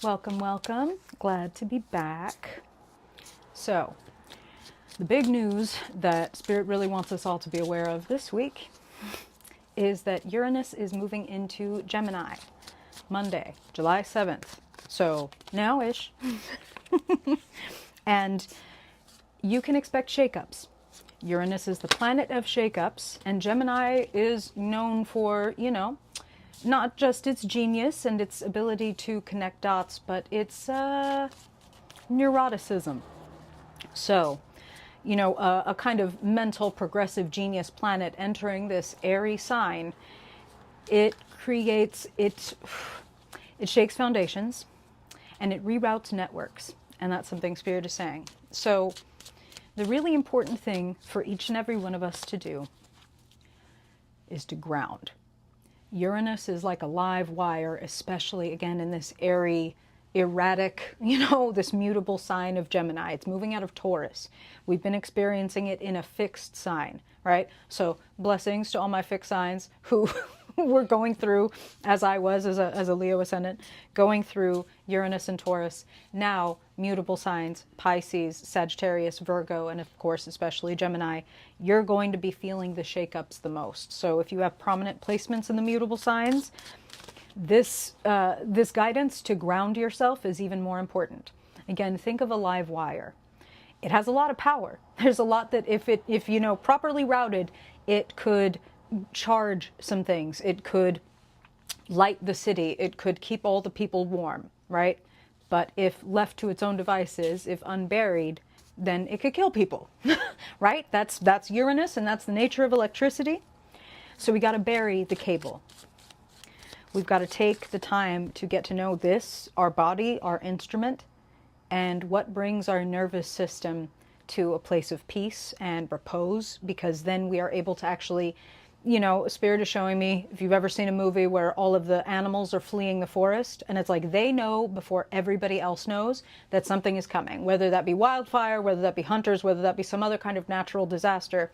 Welcome, welcome. Glad to be back. So, the big news that Spirit really wants us all to be aware of this week is that Uranus is moving into Gemini Monday, July 7th. So, now-ish. And you can expect shakeups. Uranus is the planet of shakeups, and Gemini is known for, not just its genius and its ability to connect dots, but its neuroticism. So, a kind of mental progressive genius planet entering this airy sign, it shakes foundations and it reroutes networks. And that's something Spirit is saying. So, the really important thing for each and every one of us to do is to ground. Uranus is like a live wire, especially again in this airy, erratic, this mutable sign of Gemini. It's moving out of Taurus. We've been experiencing it in a fixed sign, right? So blessings to all my fixed signs who were going through, as I was as a Leo ascendant, going through Uranus and Taurus. Now, mutable signs, Pisces, Sagittarius, Virgo, and of course, especially Gemini, you're going to be feeling the shakeups the most. So if you have prominent placements in the mutable signs, this guidance to ground yourself is even more important. Again, think of a live wire. It has a lot of power. There's a lot that if properly routed, it could charge some things. It could light the city. It could keep all the people warm, right? But if left to its own devices, if unburied, then it could kill people, right? That's Uranus, and that's the nature of electricity. So we got to bury the cable. We've got to take the time to get to know this, our body, our instrument, and what brings our nervous system to a place of peace and repose, because then we are able to actually, Spirit is showing me, if you've ever seen a movie where all of the animals are fleeing the forest, and it's like they know before everybody else knows that something is coming, whether that be wildfire, whether that be hunters, whether that be some other kind of natural disaster.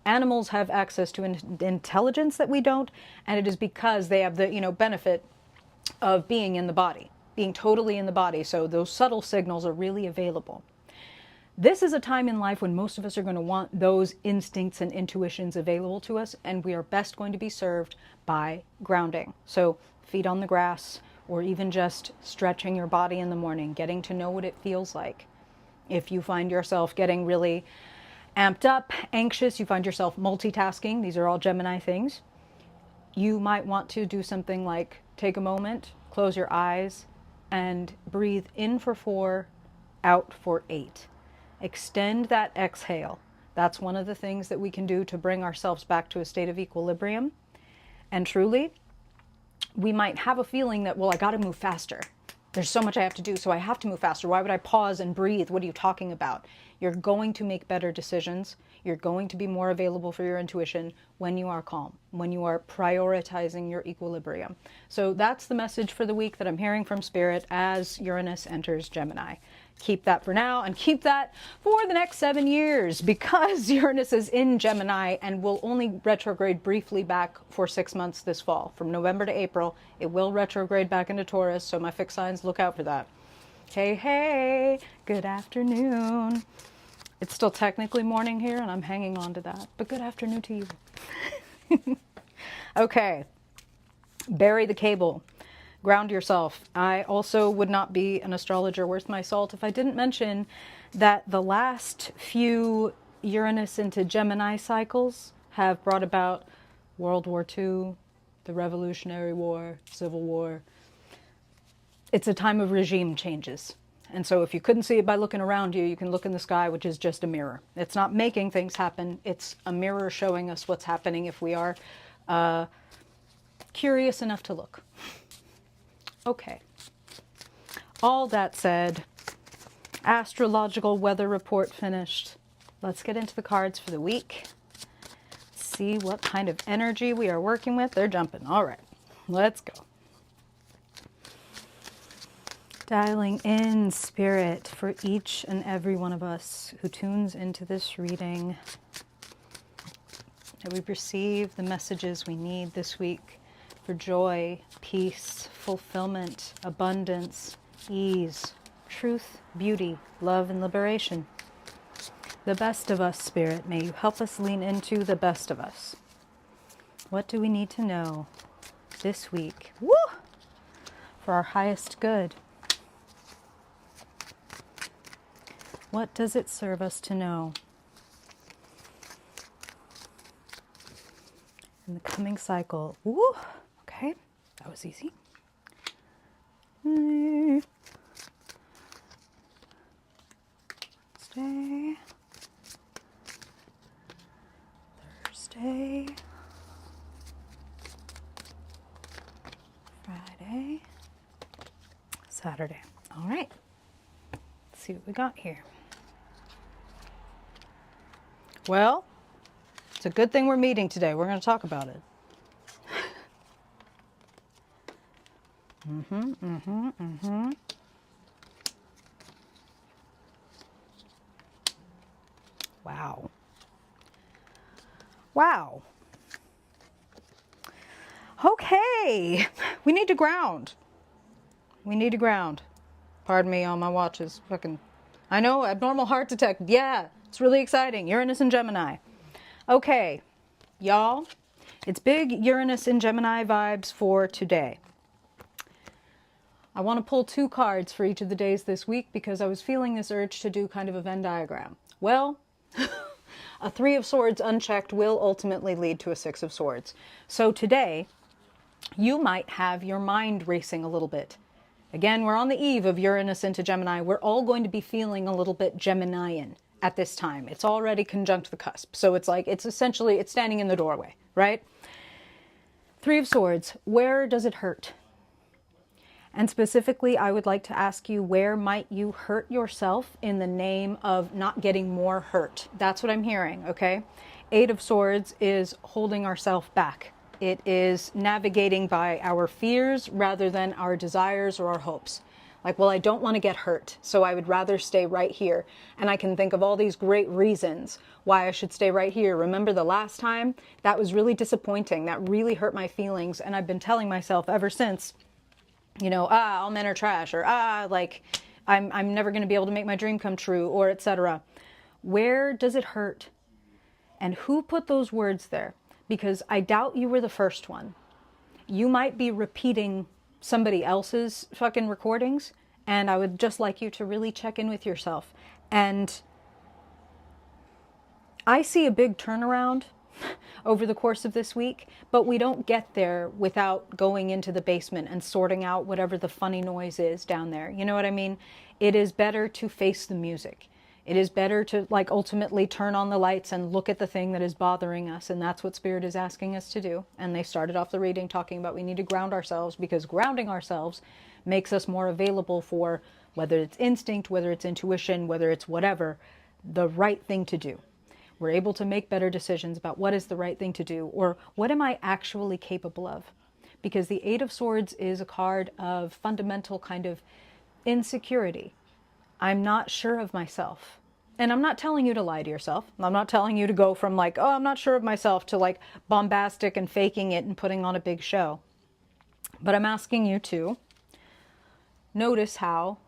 Animals have access to intelligence that we don't, and it is because they have the benefit of being in the body, being totally in the body. So those subtle signals are really available. This is a time in life when most of us are going to want those instincts and intuitions available to us, and we are best going to be served by grounding. So feet on the grass, or even just stretching your body in the morning, getting to know what it feels like. If you find yourself getting really amped up, anxious, you find yourself multitasking, these are all Gemini things, you might want to do something like take a moment, close your eyes, and breathe in for 4, out for 8. Extend that exhale. That's one of the things that we can do to bring ourselves back to a state of equilibrium. And truly, we might have a feeling that, well, I got to move faster. There's so much I have to do, so I have to move faster. Why would I pause and breathe? What are you talking about? You're going to make better decisions. You're going to be more available for your intuition when you are calm, when you are prioritizing your equilibrium. So that's the message for the week that I'm hearing from Spirit as Uranus enters Gemini. Keep that for now, and keep that for the next 7 years, because Uranus is in Gemini and will only retrograde briefly back for 6 months this fall. From November to April, it will retrograde back into Taurus, so my fixed signs, look out for that. Hey, hey, good afternoon. It's still technically morning here, and I'm hanging on to that, but good afternoon to you. Okay, bury the cable. Ground yourself. I also would not be an astrologer worth my salt if I didn't mention that the last few Uranus into Gemini cycles have brought about World War II, the Revolutionary War, Civil War. It's a time of regime changes. And so if you couldn't see it by looking around you, you can look in the sky, which is just a mirror. It's not making things happen. It's a mirror showing us what's happening if we are curious enough to look. Okay. All that said, astrological weather report finished. Let's get into the cards for the week. See what kind of energy we are working with. They're jumping. All right. Let's go. Dialing in Spirit for each and every one of us who tunes into this reading, that we receive the messages we need this week for joy, peace, fulfillment, abundance, ease, truth, beauty, love, and liberation. The best of us, Spirit, may you help us lean into the best of us. What do we need to know this week? Woo! For our highest good. What does it serve us to know? In the coming cycle. Woo! Okay, that was easy. Thursday. Friday. Saturday. All right. Let's see what we got here. Well, it's a good thing we're meeting today. We're going to talk about it. Wow. Wow. Okay. We need to ground. We need to ground. Pardon me on my watch is fucking... I know, abnormal heart detect. Yeah, it's really exciting. Uranus and Gemini. Okay, y'all. It's big Uranus and Gemini vibes for today. I want to pull 2 cards for each of the days this week because I was feeling this urge to do kind of a Venn diagram. Well, a 3 of Swords unchecked will ultimately lead to a 6 of Swords. So today, you might have your mind racing a little bit. Again, we're on the eve of Uranus into Gemini. We're all going to be feeling a little bit Geminian at this time. It's already conjunct the cusp. So it's like, it's essentially, it's standing in the doorway, right? 3 of Swords, where does it hurt? And specifically, I would like to ask you, where might you hurt yourself in the name of not getting more hurt? That's what I'm hearing, okay? 8 of Swords is holding ourselves back. It is navigating by our fears rather than our desires or our hopes. Like, well, I don't want to get hurt, so I would rather stay right here. And I can think of all these great reasons why I should stay right here. Remember the last time? That was really disappointing. That really hurt my feelings. And I've been telling myself ever since, you know, all men are trash, or like I'm never going to be able to make my dream come true, or etc. Where does it hurt? And who put those words there? Because I doubt you were the first one. You might be repeating somebody else's fucking recordings, and I would just like you to really check in with yourself. And I see a big turnaround over the course of this week, but we don't get there without going into the basement and sorting out whatever the funny noise is down there. You know what I mean? It is better to face the music. It is better to, like, ultimately turn on the lights and look at the thing that is bothering us. And that's what Spirit is asking us to do. And they started off the reading talking about we need to ground ourselves, because grounding ourselves makes us more available for, whether it's instinct, whether it's intuition, whether it's whatever, the right thing to do. We're able to make better decisions about what is the right thing to do, or what am I actually capable of? Because the 8 of Swords is a card of fundamental kind of insecurity. I'm not sure of myself. And I'm not telling you to lie to yourself. I'm not telling you to go from like, oh, I'm not sure of myself, to like bombastic and faking it and putting on a big show. But I'm asking you to notice how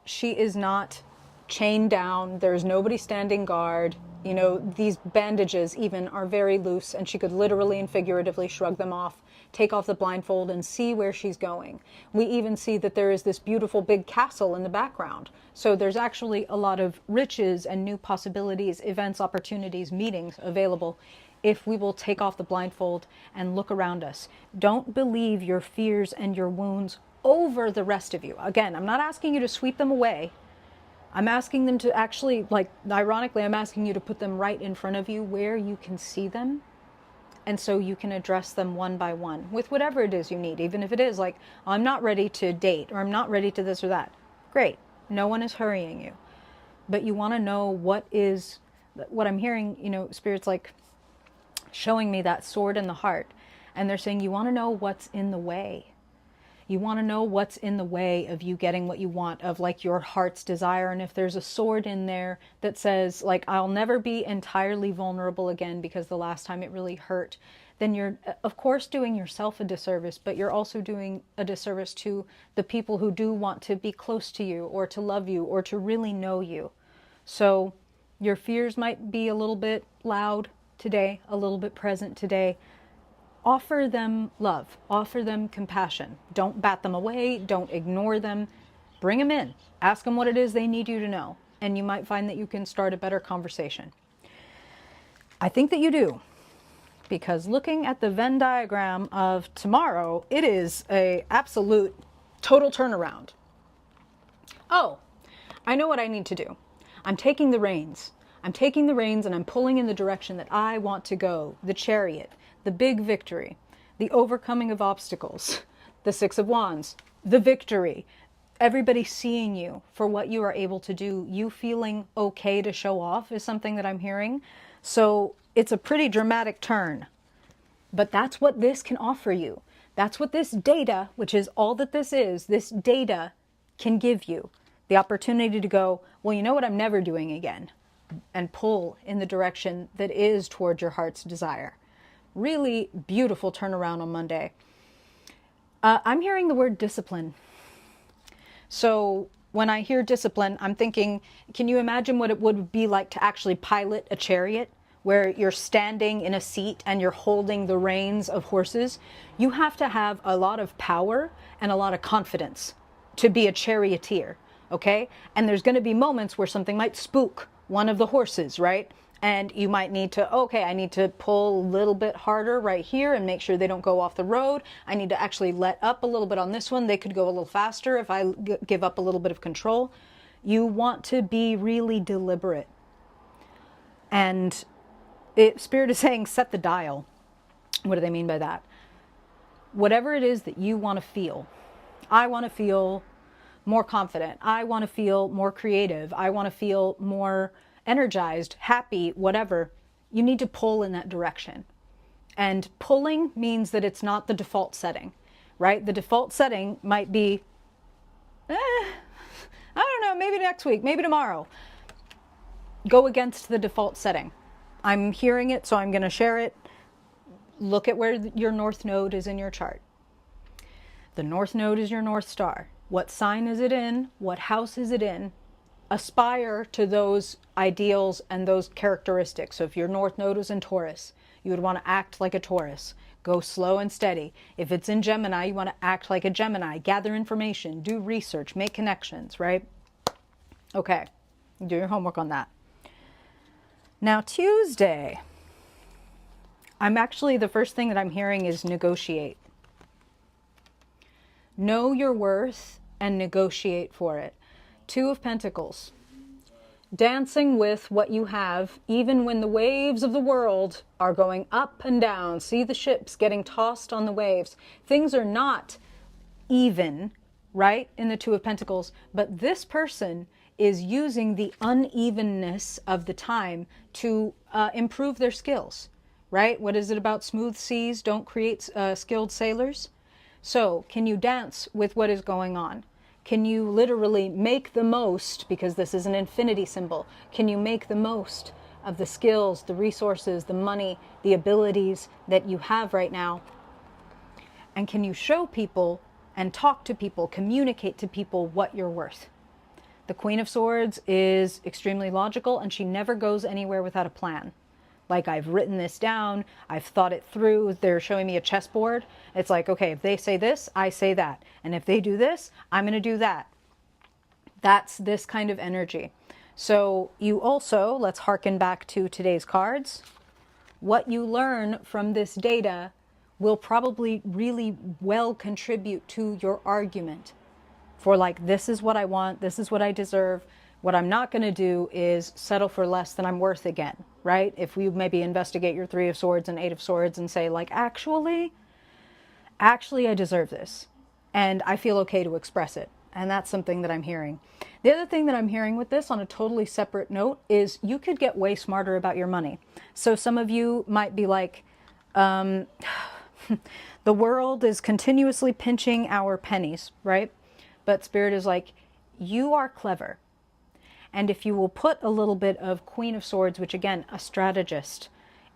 she is not chained down. There's nobody standing guard. You know, these bandages even are very loose, and she could literally and figuratively shrug them off, take off the blindfold, and see where she's going. We even see that there is this beautiful big castle in the background. So there's actually a lot of riches and new possibilities, events, opportunities, meetings available if we will take off the blindfold and look around us. Don't believe your fears and your wounds over the rest of you. Again, I'm not asking you to sweep them away. I'm asking them to actually, like, ironically, I'm asking you to put them right in front of you where you can see them. And so you can address them one by one with whatever it is you need. Even if it is like, I'm not ready to date, or I'm not ready to this or that. Great. No one is hurrying you. But you want to know what I'm hearing, you know, Spirit's like showing me that sword in the heart. And they're saying you want to know what's in the way. You want to know what's in the way of you getting what you want, of like your heart's desire. And if there's a sword in there that says like, I'll never be entirely vulnerable again because the last time it really hurt, then you're, of course, doing yourself a disservice, but you're also doing a disservice to the people who do want to be close to you or to love you or to really know you. So your fears might be a little bit loud today, a little bit present today. Offer them love, offer them compassion. Don't bat them away, don't ignore them. Bring them in, ask them what it is they need you to know, and you might find that you can start a better conversation. I think that you do, because looking at the Venn diagram of tomorrow, it is a absolute total turnaround. Oh, I know what I need to do. I'm taking the reins. I'm taking the reins and I'm pulling in the direction that I want to go. The Chariot, the big victory, the overcoming of obstacles, the Six of Wands, the victory. Everybody seeing you for what you are able to do, you feeling okay to show off is something that I'm hearing. So it's a pretty dramatic turn. But that's what this can offer you. That's what this data, which is all that this data can give you. The opportunity to go, well, you know what I'm never doing again, and pull in the direction that is toward your heart's desire. Really beautiful turnaround on Monday. I'm hearing the word discipline. So when I hear discipline, I'm thinking, can you imagine what it would be like to actually pilot a chariot where you're standing in a seat and you're holding the reins of horses? You have to have a lot of power and a lot of confidence to be a charioteer, okay? And there's going to be moments where something might spook one of the horses, right? And you might need to, okay, I need to pull a little bit harder right here and make sure they don't go off the road. I need to actually let up a little bit on this one. They could go a little faster if I give up a little bit of control. You want to be really deliberate. And Spirit is saying, set the dial. What do they mean by that? Whatever it is that you want to feel. I want to feel more confident. I want to feel more creative. I want to feel more energized, happy, whatever. You need to pull in that direction. And pulling means that it's not the default setting, right? The default setting might be, I don't know, maybe next week, maybe tomorrow. Go against the default setting. I'm hearing it, so I'm going to share it. Look at where your North Node is in your chart. The North Node is your North Star. What sign is it in? What house is it in? Aspire to those ideals and those characteristics. So if your North Node is in Taurus, you would want to act like a Taurus. Go slow and steady. If it's in Gemini, you want to act like a Gemini. Gather information, do research, make connections, right? Okay, do your homework on that. Now Tuesday, the first thing that I'm hearing is negotiate. Know your worth and negotiate for it. Two of Pentacles. Dancing with what you have, even when the waves of the world are going up and down. See the ships getting tossed on the waves. Things are not even, right, in the Two of Pentacles. But this person is using the unevenness of the time to improve their skills, right? What is it about smooth seas don't create skilled sailors? So can you dance with what is going on? Can you literally make the most, because this is an infinity symbol, can you make the most of the skills, the resources, the money, the abilities that you have right now? And can you show people and talk to people, communicate to people what you're worth? The Queen of Swords is extremely logical, and she never goes anywhere without a plan. Like, I've written this down, I've thought it through, they're showing me a chessboard. It's like, okay, if they say this, I say that. And if they do this, I'm going to do that. That's this kind of energy. So you also, let's harken back to today's cards. What you learn from this data will probably really well contribute to your argument. For like, this is what I want, this is what I deserve. What I'm not going to do is settle for less than I'm worth again, right? If we maybe investigate your Three of Swords and Eight of Swords and say like, actually I deserve this. And I feel okay to express it. And that's something that I'm hearing. The other thing that I'm hearing with this on a totally separate note is you could get way smarter about your money. So some of you might be like, the world is continuously pinching our pennies, right? But Spirit is like, you are clever. And if you will put a little bit of Queen of Swords, which again, a strategist,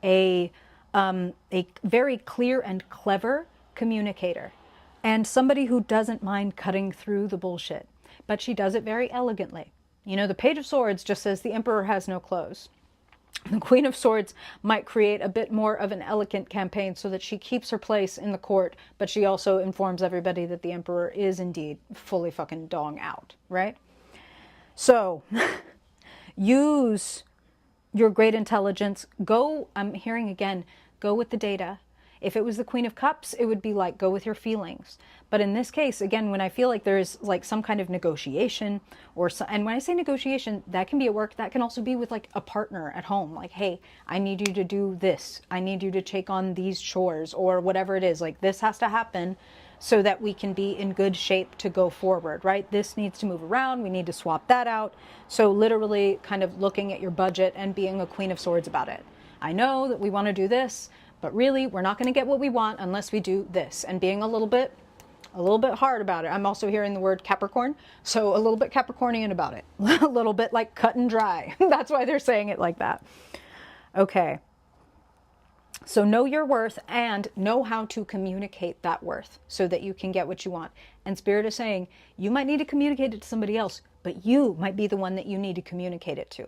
a a very clear and clever communicator, and somebody who doesn't mind cutting through the bullshit. But she does it very elegantly. You know, the Page of Swords just says the Emperor has no clothes. The Queen of Swords might create a bit more of an elegant campaign so that she keeps her place in the court, but she also informs everybody that the Emperor is indeed fully fucking dong out, right? So, use your great intelligence. Go, I'm hearing again, go with the data. If it was the Queen of Cups, it would be like, go with your feelings. But in this case, again, when I feel like there's like some kind of negotiation and when I say negotiation, that can be at work. That can also be with like a partner at home. Like, hey, I need you to do this. I need you to take on these chores or whatever it is. Like, this has to happen so that we can be in good shape to go forward, right? This needs to move around. We need to swap that out. So literally kind of looking at your budget and being a Queen of Swords about it. I know that we want to do this, but really we're not going to get what we want unless we do this, and being a little bit hard about it. I'm also hearing the word Capricorn, so a little bit Capricornian about it. A little bit like cut and dry. That's why they're saying it like that. Okay. So know your worth and know how to communicate that worth so that you can get what you want. And Spirit is saying you might need to communicate it to somebody else, but you might be the one that you need to communicate it to.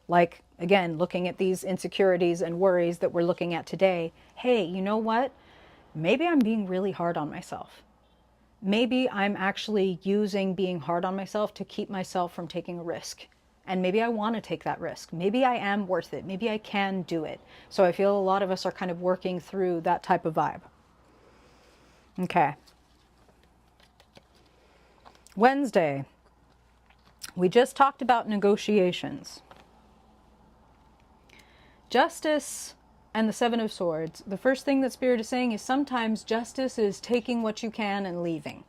Like, again, looking at these insecurities and worries that we're looking at today. Hey, you know what? Maybe I'm being really hard on myself. Maybe I'm actually using being hard on myself to keep myself from taking a risk. And maybe I want to take that risk. Maybe I am worth it. Maybe I can do it. So I feel a lot of us are kind of working through that type of vibe. Okay. Wednesday. We just talked about negotiations. Justice and the Seven of Swords. The first thing that Spirit is saying is sometimes justice is taking what you can and leaving.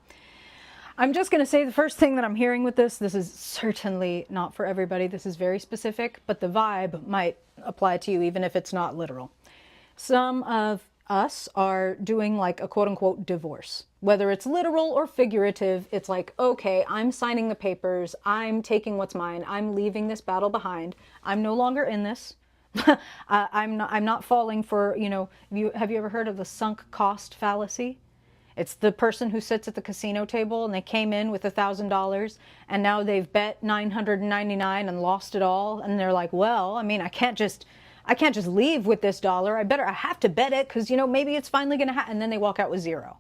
I'm just going to say the first thing that I'm hearing with this is certainly not for everybody. This is very specific, but the vibe might apply to you even if it's not literal. Some of us are doing like a quote unquote divorce. Whether it's literal or figurative, it's like, okay, I'm signing the papers. I'm taking what's mine. I'm leaving this battle behind. I'm no longer in this. I'm not falling for, you know, have you ever heard of the sunk cost fallacy? It's the person who sits at the casino table and they came in with $1,000 and now they've bet 999 and lost it all. And they're like, well, I mean, I can't just leave with this dollar. I have to bet it because, you know, maybe it's finally going to happen. And then they walk out with zero.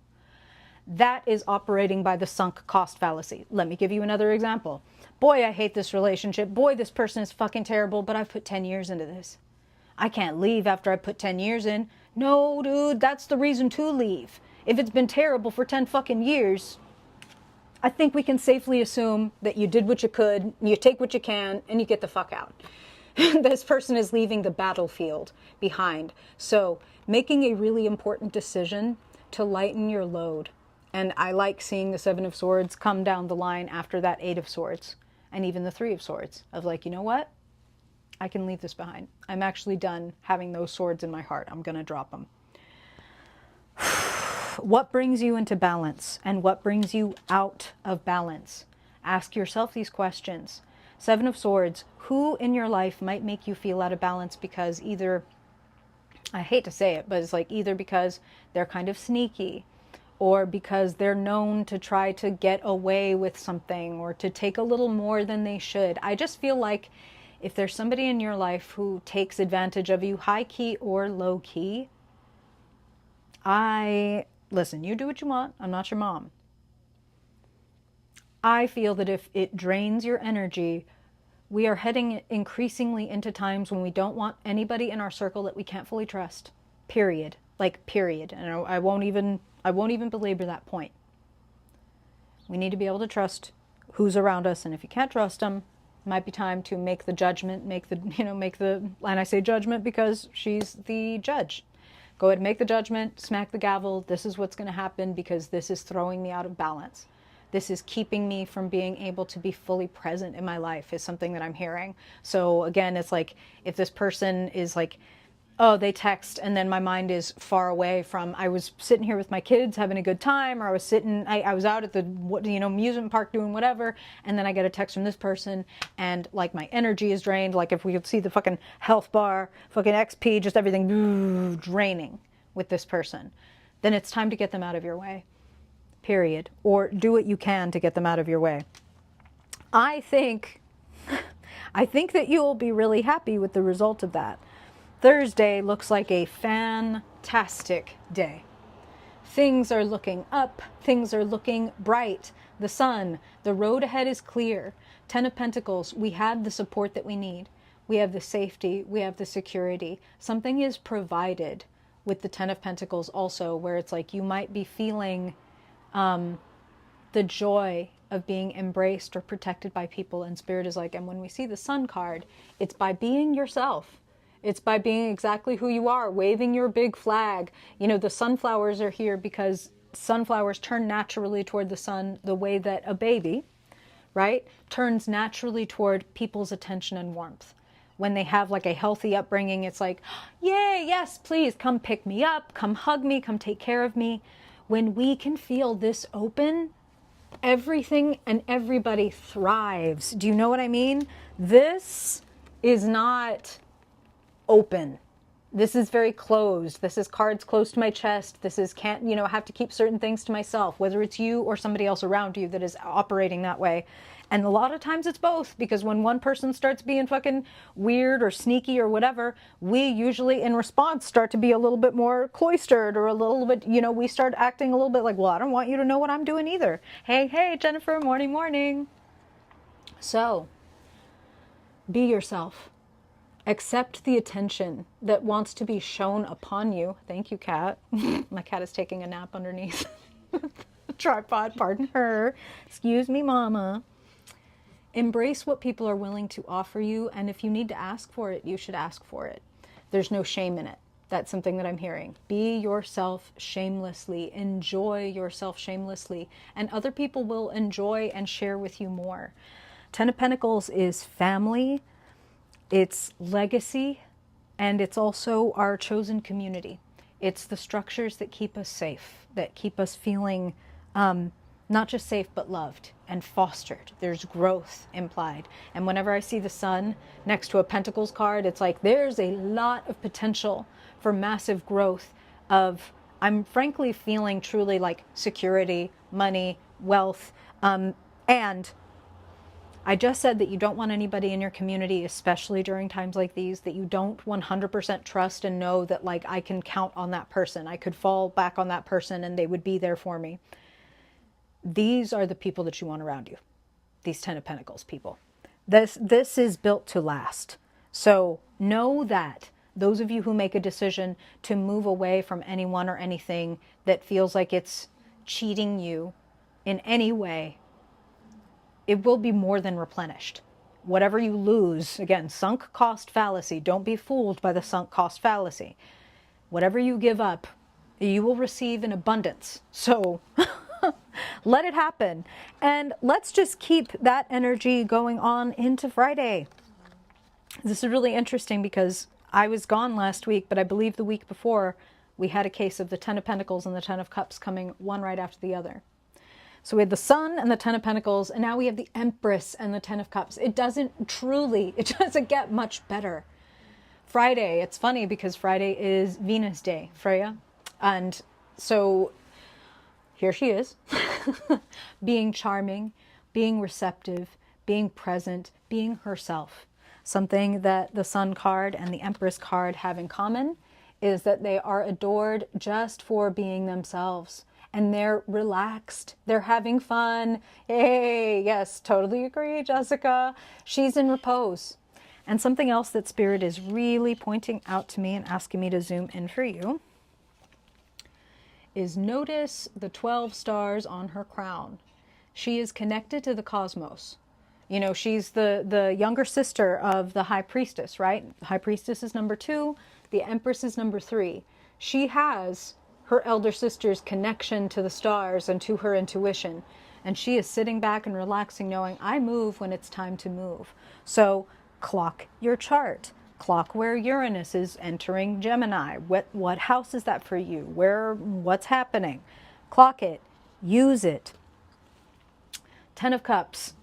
That is operating by the sunk cost fallacy. Let me give you another example. Boy, I hate this relationship. Boy, this person is fucking terrible, but I've put 10 years into this. I can't leave after I put 10 years in. No, dude, that's the reason to leave. If it's been terrible for 10 fucking years, I think we can safely assume that you did what you could, you take what you can, and you get the fuck out. This person is leaving the battlefield behind. So making a really important decision to lighten your load. And I like seeing the Seven of Swords come down the line after that Eight of Swords and even the Three of Swords of like, you know what? I can leave this behind. I'm actually done having those swords in my heart. I'm going to drop them. What brings you into balance and what brings you out of balance? Ask yourself these questions. Seven of Swords, who in your life might make you feel out of balance because either, I hate to say it, but it's like either because they're kind of sneaky or because they're known to try to get away with something or to take a little more than they should. I just feel like if there's somebody in your life who takes advantage of you, high key or low key, listen, you do what you want. I'm not your mom. I feel that if it drains your energy, we are heading increasingly into times when we don't want anybody in our circle that we can't fully trust. Period. Like, period. And I won't even belabor that point. We need to be able to trust who's around us, and if you can't trust them, it might be time to make the judgment, and I say judgment because she's the judge. Go ahead and make the judgment, smack the gavel. This is what's going to happen because this is throwing me out of balance. This is keeping me from being able to be fully present in my life is something that I'm hearing. So again, it's like if this person is like Oh, they text, and then my mind is far away from, I was sitting here with my kids having a good time, or I was out at the, amusement park doing whatever, and then I get a text from this person, and like my energy is drained. Like if we could see the fucking health bar, fucking XP, just everything draining with this person, then it's time to get them out of your way, period. Or do what you can to get them out of your way. I think that you will be really happy with the result of that. Thursday looks like a fantastic day. Things are looking up. Things are looking bright. The sun, the road ahead is clear. 10 of Pentacles, we have the support that we need. We have the safety. We have the security. Something is provided with the 10 of Pentacles also, where it's like you might be feeling the joy of being embraced or protected by people. And Spirit is like, and when we see the Sun card, it's by being yourself. It's by being exactly who you are, waving your big flag. You know, the sunflowers are here because sunflowers turn naturally toward the sun the way that a baby, right, turns naturally toward people's attention and warmth. When they have like a healthy upbringing, it's like, yay, yes, please come pick me up, come hug me, come take care of me. When we can feel this open, everything and everybody thrives. Do you know what I mean? This is not open. This is very closed. This is cards close to my chest. This is I have to keep certain things to myself, whether it's you or somebody else around you that is operating that way. And a lot of times it's both, because when one person starts being fucking weird or sneaky or whatever, we usually in response start to be a little bit more cloistered, or a little bit, we start acting a little bit like, well, I don't want you to know what I'm doing either. Hey, Jennifer, morning. So, be yourself. Accept the attention that wants to be shown upon you. Thank you, cat. My cat is taking a nap underneath the tripod. Pardon her. Excuse me, mama. Embrace what people are willing to offer you, and if you need to ask for it, you should ask for it. There's no shame in it. That's something that I'm hearing. Be yourself shamelessly. Enjoy yourself shamelessly, and other people will enjoy and share with you more. 10 of Pentacles is family. It's legacy, and it's also our chosen community. It's the structures that keep us safe, that keep us feeling not just safe, but loved and fostered. There's growth implied. And whenever I see the sun next to a Pentacles card, it's like there's a lot of potential for massive growth of, I'm frankly feeling truly like security, money, wealth, and I just said that you don't want anybody in your community, especially during times like these, that you don't 100% trust and know that like I can count on that person. I could fall back on that person and they would be there for me. These are the people that you want around you. These 10 of Pentacles people. This is built to last. So know that those of you who make a decision to move away from anyone or anything that feels like it's cheating you in any way, it will be more than replenished. Whatever you lose, again, sunk cost fallacy. Don't be fooled by the sunk cost fallacy. Whatever you give up, you will receive in abundance. So let it happen. And let's just keep that energy going on into Friday. This is really interesting because I was gone last week, but I believe the week before we had a case of the 10 of Pentacles and the 10 of Cups coming one right after the other. So we had the Sun and the 10 of Pentacles, and now we have the Empress and the 10 of Cups. It doesn't get much better. Friday, it's funny because Friday is Venus Day, Freya. And so here she is, being charming, being receptive, being present, being herself. Something that the Sun card and the Empress card have in common is that they are adored just for being themselves. And they're relaxed. They're having fun. Hey, yes, totally agree, Jessica. She's in repose. And something else that Spirit is really pointing out to me and asking me to zoom in for you is notice the 12 stars on her crown. She is connected to the cosmos. You know, she's the younger sister of the High Priestess, right? The High Priestess is number 2. The Empress is number 3. She has her elder sister's connection to the stars and to her intuition. And she is sitting back and relaxing, knowing I move when it's time to move. So clock your chart. Clock where Uranus is entering Gemini. What house is that for you? What's happening? Clock it. Use it. Ten of Cups.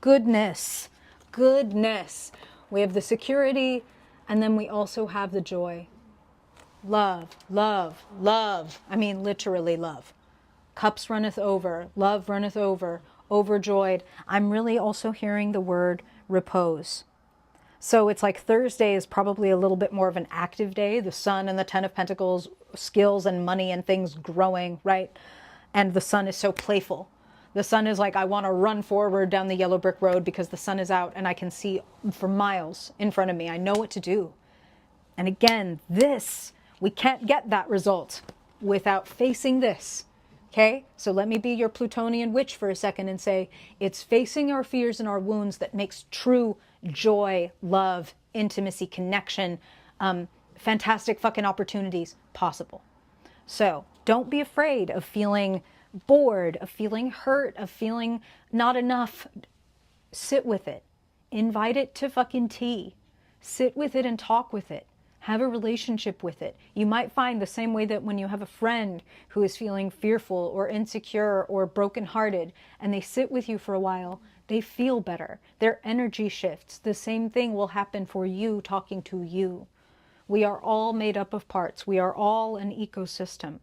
Goodness. Goodness. We have the security, and then we also have the joy. Love, love, love. I mean, literally love. Cups runneth over, love runneth over, overjoyed. I'm really also hearing the word repose. So it's like Thursday is probably a little bit more of an active day. The Sun and the Ten of Pentacles, skills and money and things growing, right? And the Sun is so playful. The Sun is like, I want to run forward down the yellow brick road because the sun is out and I can see for miles in front of me. I know what to do. And again, we can't get that result without facing this. Okay? So let me be your Plutonian witch for a second and say, it's facing our fears and our wounds that makes true joy, love, intimacy, connection, fantastic fucking opportunities possible. So don't be afraid of feeling bored, of feeling hurt, of feeling not enough. Sit with it. Invite it to fucking tea. Sit with it and talk with it. Have a relationship with it. You might find the same way that when you have a friend who is feeling fearful or insecure or brokenhearted and they sit with you for a while, they feel better. Their energy shifts. The same thing will happen for you talking to you. We are all made up of parts. We are all an ecosystem.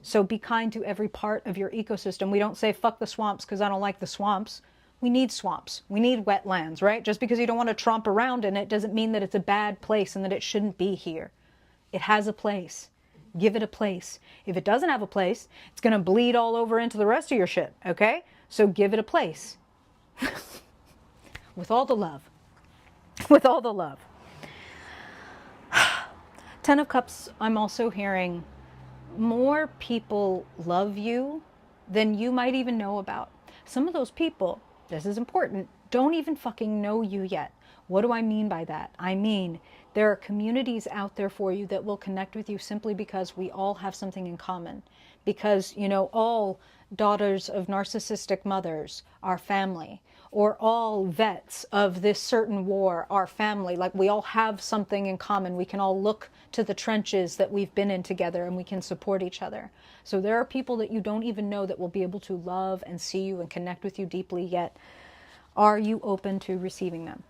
So be kind to every part of your ecosystem. We don't say, fuck the swamps because I don't like the swamps. We need swamps. We need wetlands, right? Just because you don't want to tromp around in it doesn't mean that it's a bad place and that it shouldn't be here. It has a place. Give it a place. If it doesn't have a place, it's going to bleed all over into the rest of your shit, okay? So give it a place. With all the love. With all the love. Ten of Cups, I'm also hearing more people love you than you might even know about. Some of those people, this is important, don't even fucking know you yet. What do I mean by that? I mean, there are communities out there for you that will connect with you simply because we all have something in common. Because, all daughters of narcissistic mothers are family. Or all vets of this certain war are family. Like, we all have something in common. We can all look to the trenches that we've been in together and we can support each other. So there are people that you don't even know that will be able to love and see you and connect with you deeply yet. Are you open to receiving them?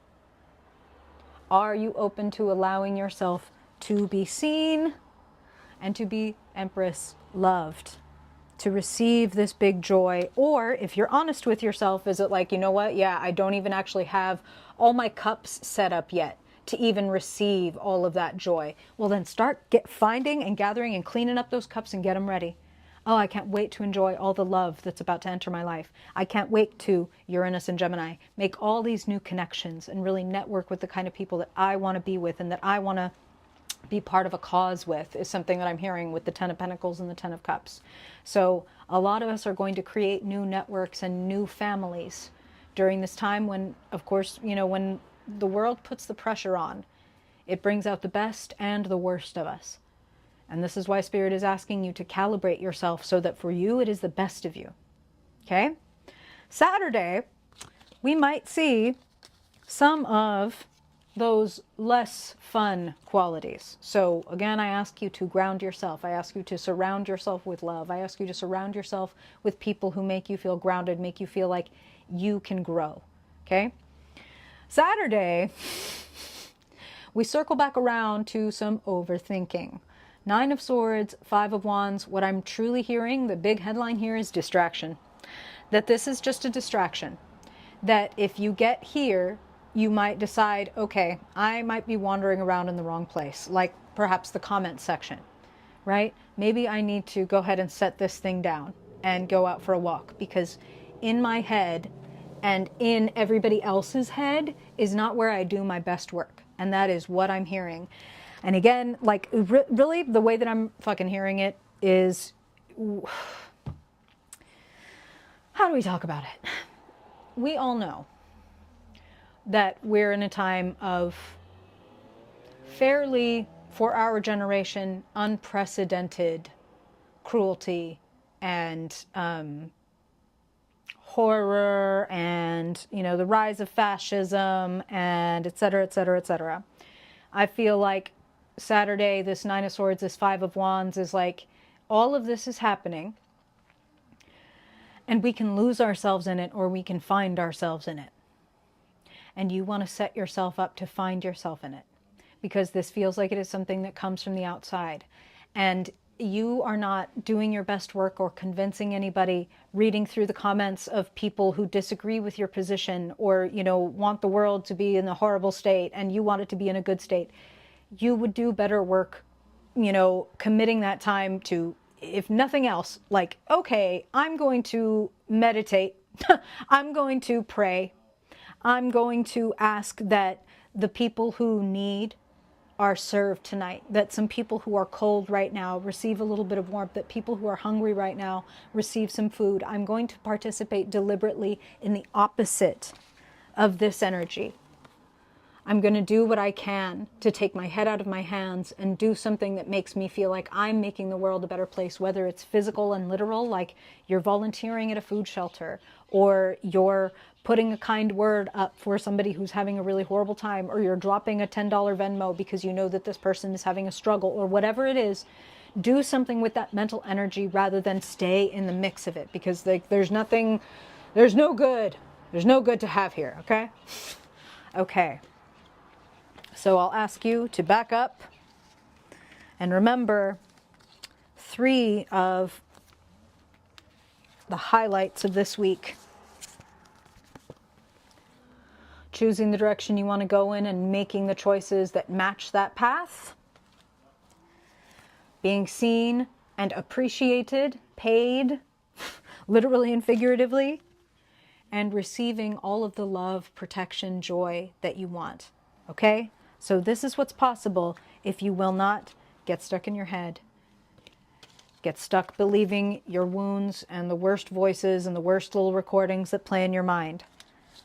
Are you open to allowing yourself to be seen and to be Empress loved? To receive this big joy? Or if you're honest with yourself, is it like, you know what? Yeah, I don't even actually have all my cups set up yet to even receive all of that joy. Well, then start finding and gathering and cleaning up those cups and get them ready. Oh, I can't wait to enjoy all the love that's about to enter my life. I can't wait to Uranus and Gemini make all these new connections and really network with the kind of people that I want to be with and that I want to be part of a cause with, is something that I'm hearing with the Ten of Pentacles and the Ten of Cups. So a lot of us are going to create new networks and new families during this time when, of course, when the world puts the pressure on, it brings out the best and the worst of us. And this is why Spirit is asking you to calibrate yourself so that for you, it is the best of you. Okay? Saturday, we might see some of those less fun qualities. So again, I ask you to ground yourself. I ask you to surround yourself with love. I ask you to surround yourself with people who make you feel grounded, make you feel like you can grow. Okay? Saturday, we circle back around to some overthinking. 9 of Swords, 5 of Wands. What I'm truly hearing, the big headline here, is distraction. That this is just a distraction. That if you get here, you might decide, okay, I might be wandering around in the wrong place, like perhaps the comment section, right? Maybe I need to go ahead and set this thing down and go out for a walk, because in my head and in everybody else's head is not where I do my best work. And that is what I'm hearing. And again, like really the way that I'm fucking hearing it is, how do we talk about it? We all know that we're in a time of fairly, for our generation, unprecedented cruelty and horror and, the rise of fascism and et cetera, et cetera, et cetera. I feel like Saturday, this Nine of Swords, this Five of Wands is like, all of this is happening. And we can lose ourselves in it, or we can find ourselves in it. And you want to set yourself up to find yourself in it, because this feels like it is something that comes from the outside. And you are not doing your best work or convincing anybody, reading through the comments of people who disagree with your position, or, you know, want the world to be in a horrible state and you want it to be in a good state. You would do better work, you know, committing that time to, if nothing else, like, okay, I'm going to meditate. I'm going to pray. I'm going to ask that the people who need are served tonight, that some people who are cold right now receive a little bit of warmth, that people who are hungry right now receive some food. I'm going to participate deliberately in the opposite of this energy. I'm going to do what I can to take my head out of my hands and do something that makes me feel like I'm making the world a better place, whether it's physical and literal, like you're volunteering at a food shelter, or you're putting a kind word up for somebody who's having a really horrible time, or you're dropping a $10 Venmo because you know that this person is having a struggle, or whatever it is. Do something with that mental energy rather than stay in the mix of it, because there's no good to have here, okay? Okay. So I'll ask you to back up and remember 3 of the highlights of this week. Choosing the direction you want to go in and making the choices that match that path. Being seen and appreciated, paid, literally and figuratively, and receiving all of the love, protection, joy that you want. Okay? So this is what's possible if you will not get stuck in your head, get stuck believing your wounds and the worst voices and the worst little recordings that play in your mind.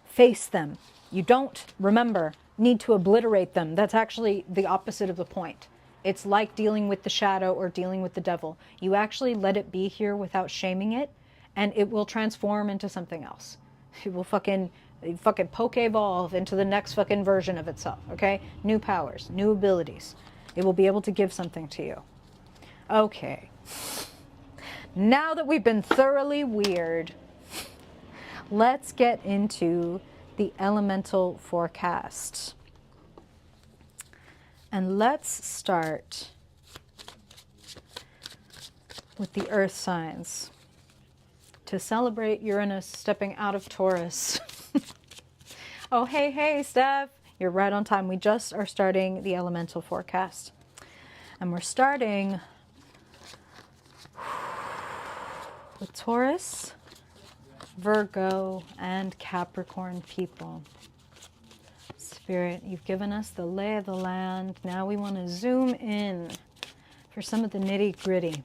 Face them. You don't, remember, need to obliterate them. That's actually the opposite of the point. It's like dealing with the shadow or dealing with the devil. You actually let it be here without shaming it, and it will transform into something else. It will fucking poke evolve into the next fucking version of itself, okay? New powers, new abilities. It will be able to give something to you. Okay. Now that we've been thoroughly weird, let's get into the elemental forecast. And let's start with the earth signs to celebrate Uranus stepping out of Taurus. Oh, hey, Steph. You're right on time. We just are starting the elemental forecast. And we're starting with Taurus, Virgo, and Capricorn people. Spirit, you've given us the lay of the land. Now we want to zoom in for some of the nitty-gritty.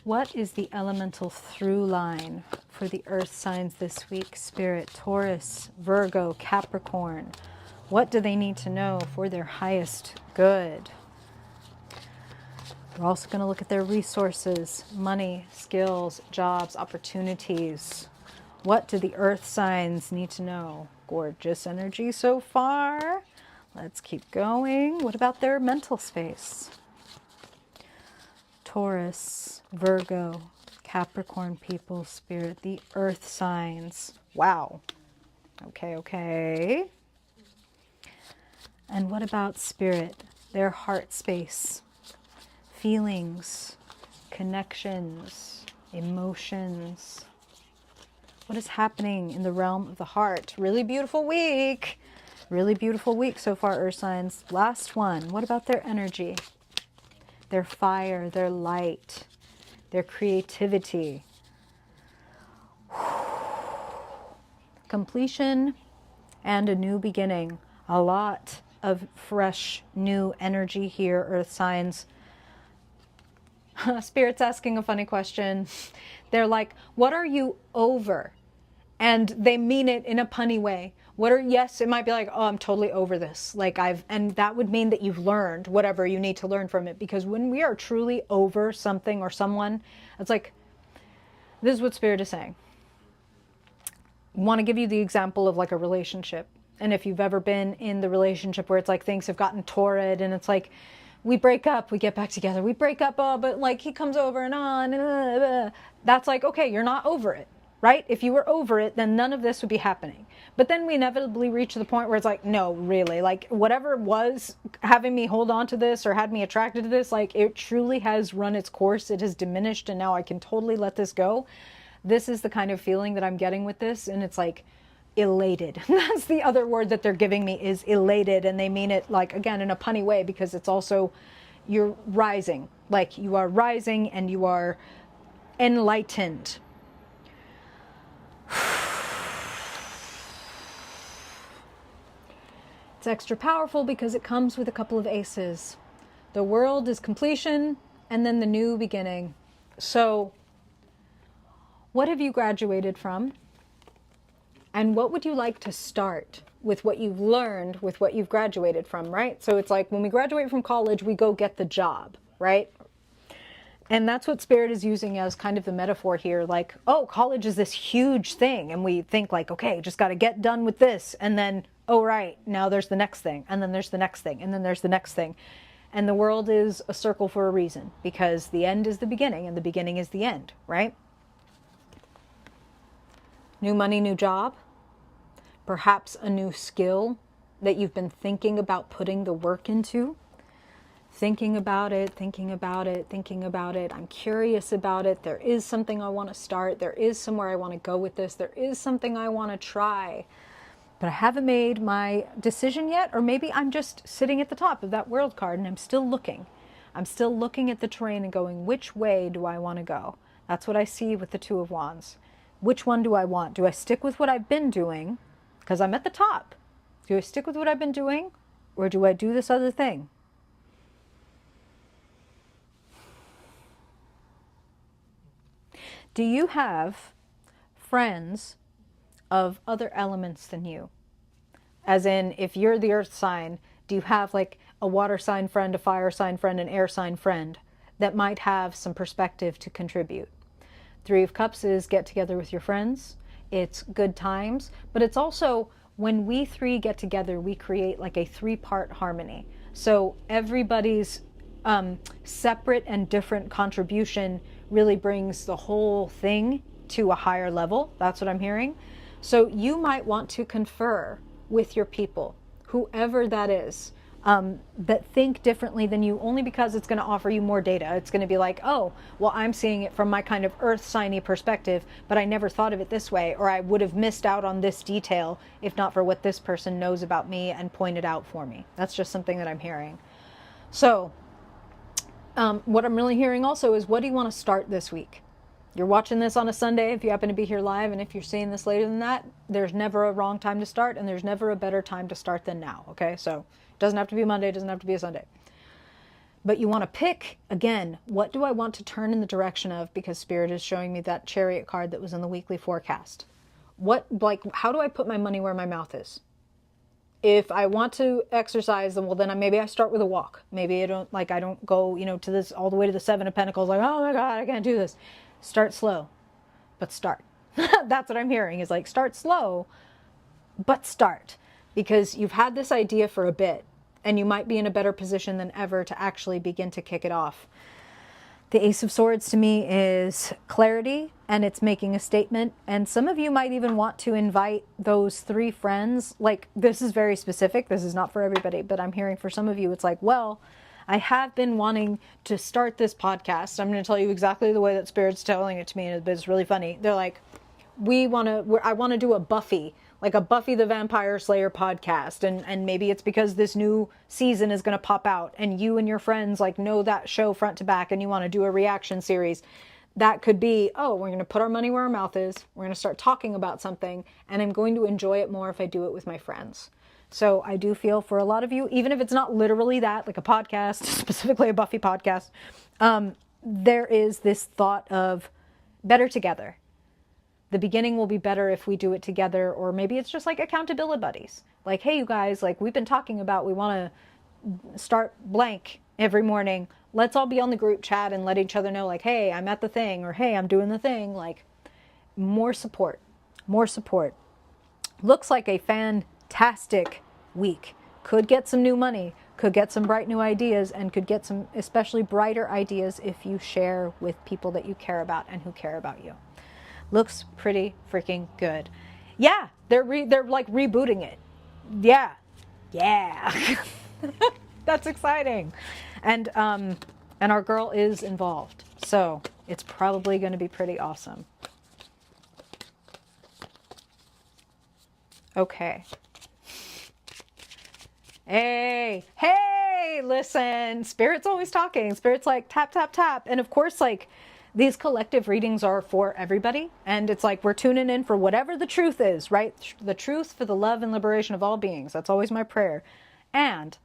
What is the elemental through line for the earth signs this week? Spirit, Taurus, Virgo, Capricorn. What do they need to know for their highest good? We're also going to look at their resources, money, skills, jobs, opportunities. What do the earth signs need to know? Gorgeous energy so far. Let's keep going. What about their mental space? Taurus, Virgo, Capricorn people, Spirit, the earth signs. Wow. Okay. And what about Spirit, their heart space, feelings, connections, emotions? What is happening in the realm of the heart? Really beautiful week. Really beautiful week so far, earth signs. Last one. What about their energy? Their fire, their light, their creativity. Completion and a new beginning. A lot of fresh, new energy here, earth signs. Spirit's asking a funny question. They're like, what are you over? And they mean it in a punny way. Yes, it might be like, oh, I'm totally over this. And that would mean that you've learned whatever you need to learn from it. Because when we are truly over something or someone, it's like, this is what Spirit is saying. I want to give you the example of like a relationship. And if you've ever been in the relationship where it's like things have gotten torrid and it's like, we break up, we get back together, we break up, oh, but like he comes over and on, and that's like, okay, you're not over it, right? If you were over it, then none of this would be happening. But then we inevitably reach the point where it's like, no, really, like whatever was having me hold on to this or had me attracted to this, like it truly has run its course. It has diminished and now I can totally let this go. This is the kind of feeling that I'm getting with this. And it's like elated. That's the other word that they're giving me, is elated. And they mean it like, again, in a punny way, because it's also, you're rising, like you are rising and you are enlightened. It's extra powerful because it comes with a couple of aces. The world is completion and then the new beginning. So what have you graduated from? And what would you like to start with what you've learned, with what you've graduated from, right? So it's like when we graduate from college, we go get the job, right? And that's what Spirit is using as kind of the metaphor here. Like, oh, college is this huge thing. And we think like, okay, just got to get done with this. And then, oh, right, now there's the next thing. And then there's the next thing. And then there's the next thing. And the world is a circle for a reason, because the end is the beginning and the beginning is the end, right? New money, new job. Perhaps a new skill that you've been thinking about putting the work into. Thinking about it, thinking about it, thinking about it. I'm curious about it. There is something I want to start. There is somewhere I want to go with this. There is something I want to try. But I haven't made my decision yet. Or maybe I'm just sitting at the top of that world card and I'm still looking. I'm still looking at the terrain and going, which way do I want to go? That's what I see with the Two of Wands. Which one do I want? Do I stick with what I've been doing? Because I'm at the top. Do I stick with what I've been doing? Or do I do this other thing? Do you have friends of other elements than you? As in, if you're the earth sign, do you have like a water sign friend, a fire sign friend, an air sign friend that might have some perspective to contribute? Three of Cups is get together with your friends. It's good times, but it's also when we three get together, we create like a three-part harmony. So everybody's separate and different contribution really brings the whole thing to a higher level. That's what I'm hearing. So you might want to confer with your people, whoever that is, that think differently than you, only because it's going to offer you more data. It's going to be like, oh, well, I'm seeing it from my kind of earth signy perspective, but I never thought of it this way, or I would have missed out on this detail if not for what this person knows about me and pointed out for me. That's just something that I'm hearing. So what I'm really hearing also is, what do you want to start this week? You're watching this on a Sunday if you happen to be here live, and if you're seeing this later than that, there's never a wrong time to start, and there's never a better time to start than now, okay? So it doesn't have to be Monday, it doesn't have to be a Sunday. But you want to pick, again, what do I want to turn in the direction of, because Spirit is showing me that Chariot card that was in the weekly forecast. How do I put my money where my mouth is? If I want to exercise, then maybe I start with a walk. Maybe I don't go, to this all the way to the Seven of Pentacles, like, oh my God, I can't do this. Start slow, but start. That's what I'm hearing, is like, start slow, but start. Because you've had this idea for a bit, and you might be in a better position than ever to actually begin to kick it off. The Ace of Swords to me is clarity, and it's making a statement. And some of you might even want to invite those three friends. Like, this is very specific. This is not for everybody, but I'm hearing for some of you, it's like, well, I have been wanting to start this podcast. I'm going to tell you exactly the way that Spirit's telling it to me, but it's really funny. They're like, I want to do a Buffy, like a Buffy the Vampire Slayer podcast. And maybe it's because this new season is going to pop out and you and your friends like know that show front to back and you want to do a reaction series. That could be, oh, we're going to put our money where our mouth is. We're going to start talking about something, and I'm going to enjoy it more if I do it with my friends. So I do feel for a lot of you, even if it's not literally that, like a podcast, specifically a Buffy podcast, there is this thought of better together. The beginning will be better if we do it together, or maybe it's just like accountability buddies. Like, hey, you guys, like we've been talking about, we want to start blank every morning. Let's all be on the group chat and let each other know, like, hey, I'm at the thing, or hey, I'm doing the thing. Like, more support, more support. Looks like a fan fantastic week. Could get some new money, could get some bright new ideas, and could get some especially brighter ideas if you share with people that you care about and who care about you. Looks pretty freaking good. Yeah, they're like rebooting it. Yeah. That's exciting. And our girl is involved. So it's probably going to be pretty awesome. Okay. Hey, listen, Spirit's always talking. Spirit's like tap, tap, tap. And of course, like these collective readings are for everybody. And it's like we're tuning in for whatever the truth is, right? The truth for the love and liberation of all beings. That's always my prayer. And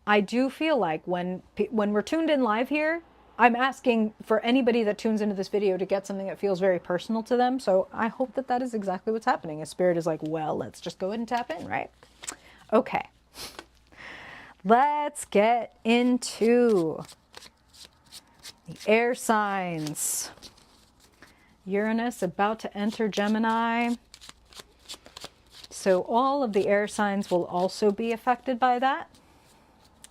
I do feel like when we're tuned in live here, I'm asking for anybody that tunes into this video to get something that feels very personal to them. So I hope that that is exactly what's happening. A Spirit is like, well, let's just go ahead and tap in, right? Okay. Let's get into the air signs. Uranus about to enter Gemini. So all of the air signs will also be affected by that.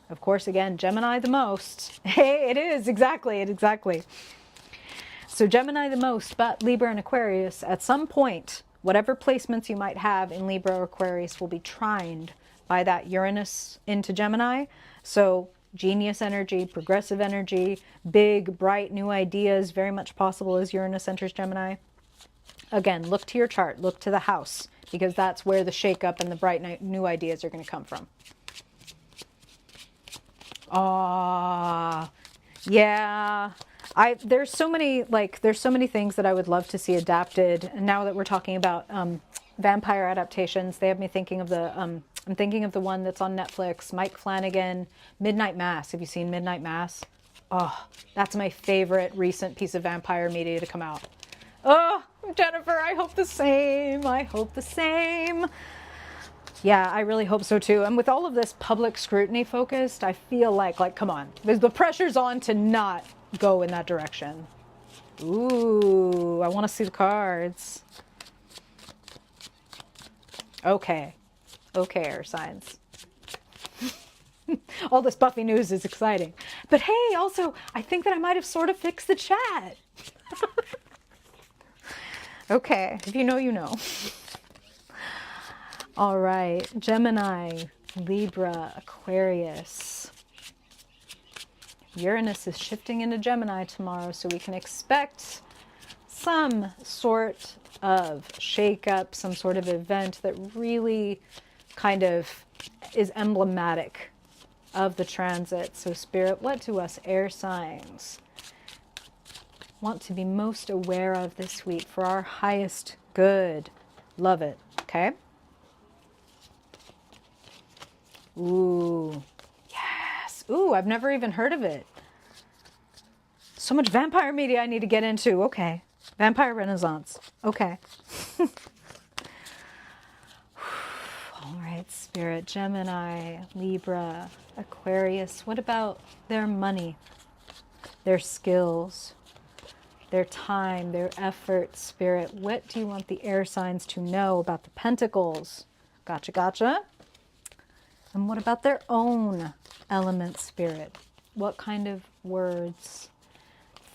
Of course, again, Gemini the most. Hey, it is, exactly. So Gemini the most, but Libra and Aquarius, at some point, whatever placements you might have in Libra or Aquarius will be trined by that Uranus into Gemini. So genius energy, progressive energy, big, bright, new ideas, very much possible as Uranus enters Gemini. Again, look to your chart, look to the house, because that's where the shakeup and the bright new ideas are going to come from. Yeah. There's so many things that I would love to see adapted. And now that we're talking about vampire adaptations, they have me thinking of I'm thinking of the one that's on Netflix, Mike Flanagan, Midnight Mass. Have you seen Midnight Mass? Oh, that's my favorite recent piece of vampire media to come out. Oh, Jennifer, I hope the same. Yeah, I really hope so too. And with all of this public scrutiny focused, I feel like, come on. The pressure's on to not go in that direction. Ooh, I want to see the cards. Okay, air signs. All this Buffy news is exciting. But hey, also, I think that I might have sort of fixed the chat. Okay, if you know, you know. All right, Gemini, Libra, Aquarius. Uranus is shifting into Gemini tomorrow, so we can expect some sort of shake-up, some sort of event that really kind of is emblematic of the transit. So Spirit, what do us air signs want to be most aware of this week for our highest good? Love it, okay? Ooh, yes. Ooh, I've never even heard of it. So much vampire media I need to get into. Okay. Vampire Renaissance. Okay. All right, Spirit. Gemini, Libra, Aquarius. What about their money, their skills, their time, their effort, Spirit? What do you want the air signs to know about the Pentacles? Gotcha. And what about their own element, Spirit? What kind of words,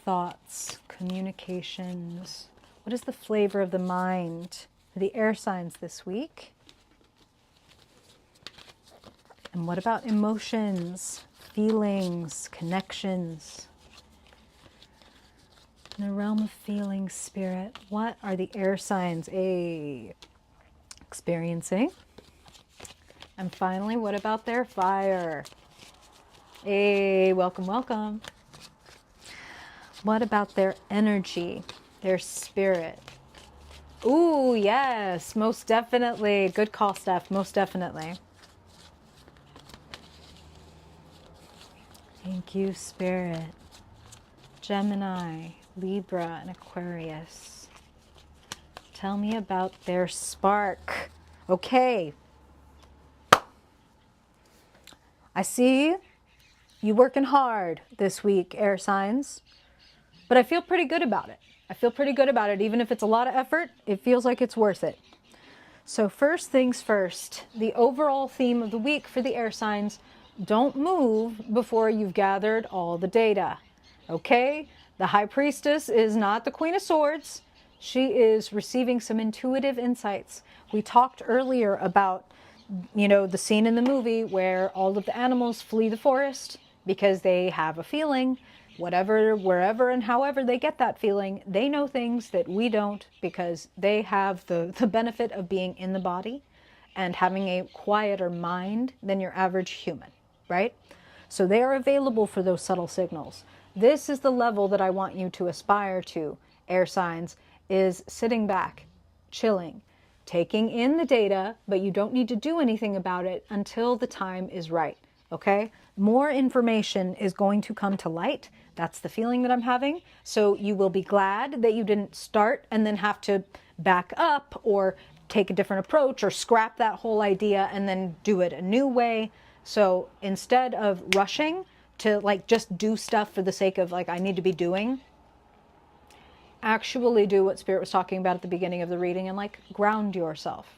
thoughts, communications? What is the flavor of the mind for the air signs this week? And what about emotions, feelings, connections? In the realm of feelings, Spirit, what are the air signs experiencing? And finally, what about their fire? Hey, welcome. What about their energy, their spirit? Ooh, yes, most definitely. Good call, Steph, most definitely. Thank you, Spirit. Gemini, Libra, and Aquarius. Tell me about their spark. Okay. I see you working hard this week, air signs, but I feel pretty good about it. Even if it's a lot of effort, it feels like it's worth it. So first things first, the overall theme of the week for the air signs: don't move before you've gathered all the data. Okay? The High Priestess is not the Queen of Swords. She is receiving some intuitive insights. We talked earlier about, the scene in the movie where all of the animals flee the forest because they have a feeling. Whatever, wherever, and however they get that feeling, they know things that we don't because they have the benefit of being in the body and having a quieter mind than your average human, right? So they are available for those subtle signals. This is the level that I want you to aspire to, air signs, is sitting back, chilling, taking in the data, but you don't need to do anything about it until the time is right, okay? More information is going to come to light. That's the feeling that I'm having. So you will be glad that you didn't start and then have to back up or take a different approach or scrap that whole idea and then do it a new way. So instead of rushing to just do stuff for the sake of I need to be doing, actually do what Spirit was talking about at the beginning of the reading and ground yourself.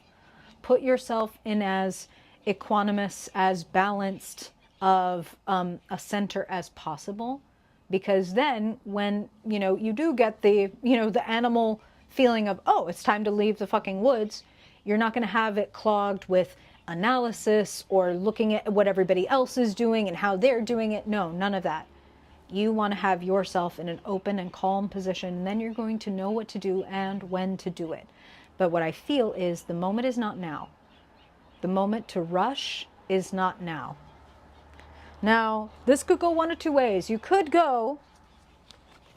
Put yourself in as equanimous, as balanced of a center as possible, because then when you do get the the animal feeling of, oh, it's time to leave the fucking woods, you're not going to have it clogged with analysis or looking at what everybody else is doing and how they're doing it. No, none of that. You want to have yourself in an open and calm position, and then you're going to know what to do and when to do it. But what I feel is the moment is not now. The moment to rush is not now. Now, this could go one of two ways. You could go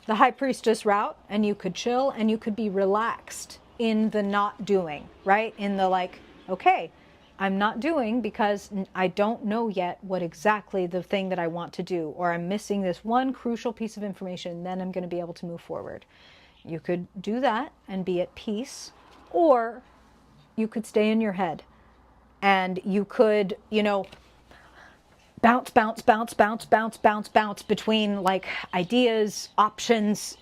the High Priestess route, and you could chill, and you could be relaxed in the not doing, right? In the okay, I'm not doing because I don't know yet what exactly the thing that I want to do, or I'm missing this one crucial piece of information, then I'm going to be able to move forward. You could do that and be at peace, or you could stay in your head and you could, bounce between ideas, options,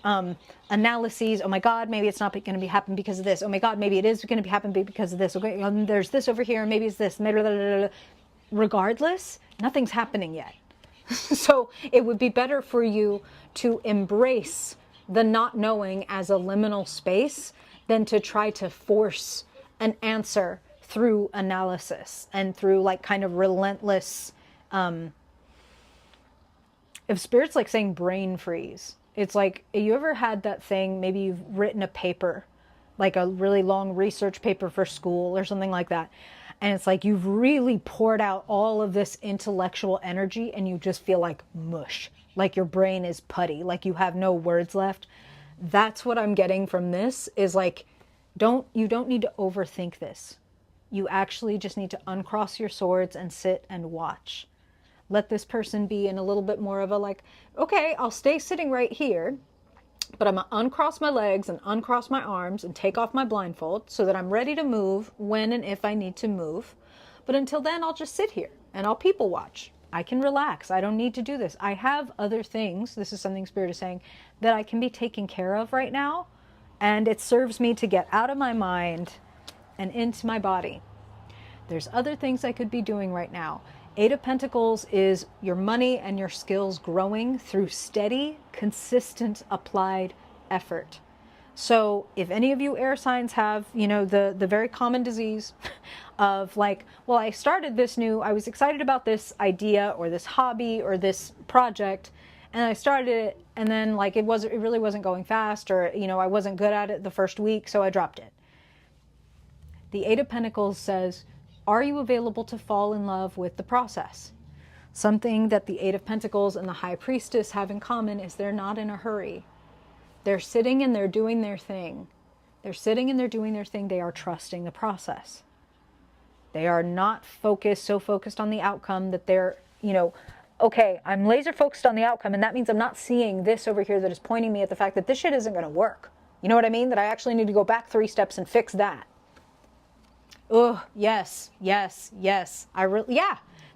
analyses. Oh my God, maybe it's not going to be happen because of this. Oh my God, maybe it is going to be happen because of this. Okay, there's this over here. Maybe it's this. Regardless, nothing's happening yet. So it would be better for you to embrace the not knowing as a liminal space than to try to force an answer through analysis and through kind of relentless. If Spirit's saying brain freeze, it's you ever had that thing, maybe you've written a paper, a really long research paper for school or something like that, and it's you've really poured out all of this intellectual energy and you just feel like mush, your brain is putty, you have no words left. That's what I'm getting from this is you don't need to overthink this. You actually just need to uncross your swords and sit and watch. Let this person be in a little bit more of a okay, I'll stay sitting right here, but I'm going to uncross my legs and uncross my arms and take off my blindfold so that I'm ready to move when and if I need to move. But until then, I'll just sit here and I'll people watch. I can relax. I don't need to do this. I have other things, this is something Spirit is saying, that I can be taken care of right now, and it serves me to get out of my mind and into my body. There's other things I could be doing right now. Eight of Pentacles is your money and your skills growing through steady, consistent, applied effort. So if any of you air signs have, the very common disease of well, I was excited about this idea or this hobby or this project, and I started it, and then it really wasn't going fast, or, I wasn't good at it the first week, so I dropped it. The Eight of Pentacles says, are you available to fall in love with the process? Something that the Eight of Pentacles and the High Priestess have in common is they're not in a hurry. They're sitting and they're doing their thing. They're sitting and they're doing their thing. They are trusting the process. They are not so focused on the outcome that they're, okay, I'm laser focused on the outcome, and that means I'm not seeing this over here that is pointing me at the fact that this shit isn't going to work. You know what I mean? That I actually need to go back 3 steps and fix that. Oh, yes. Yeah, this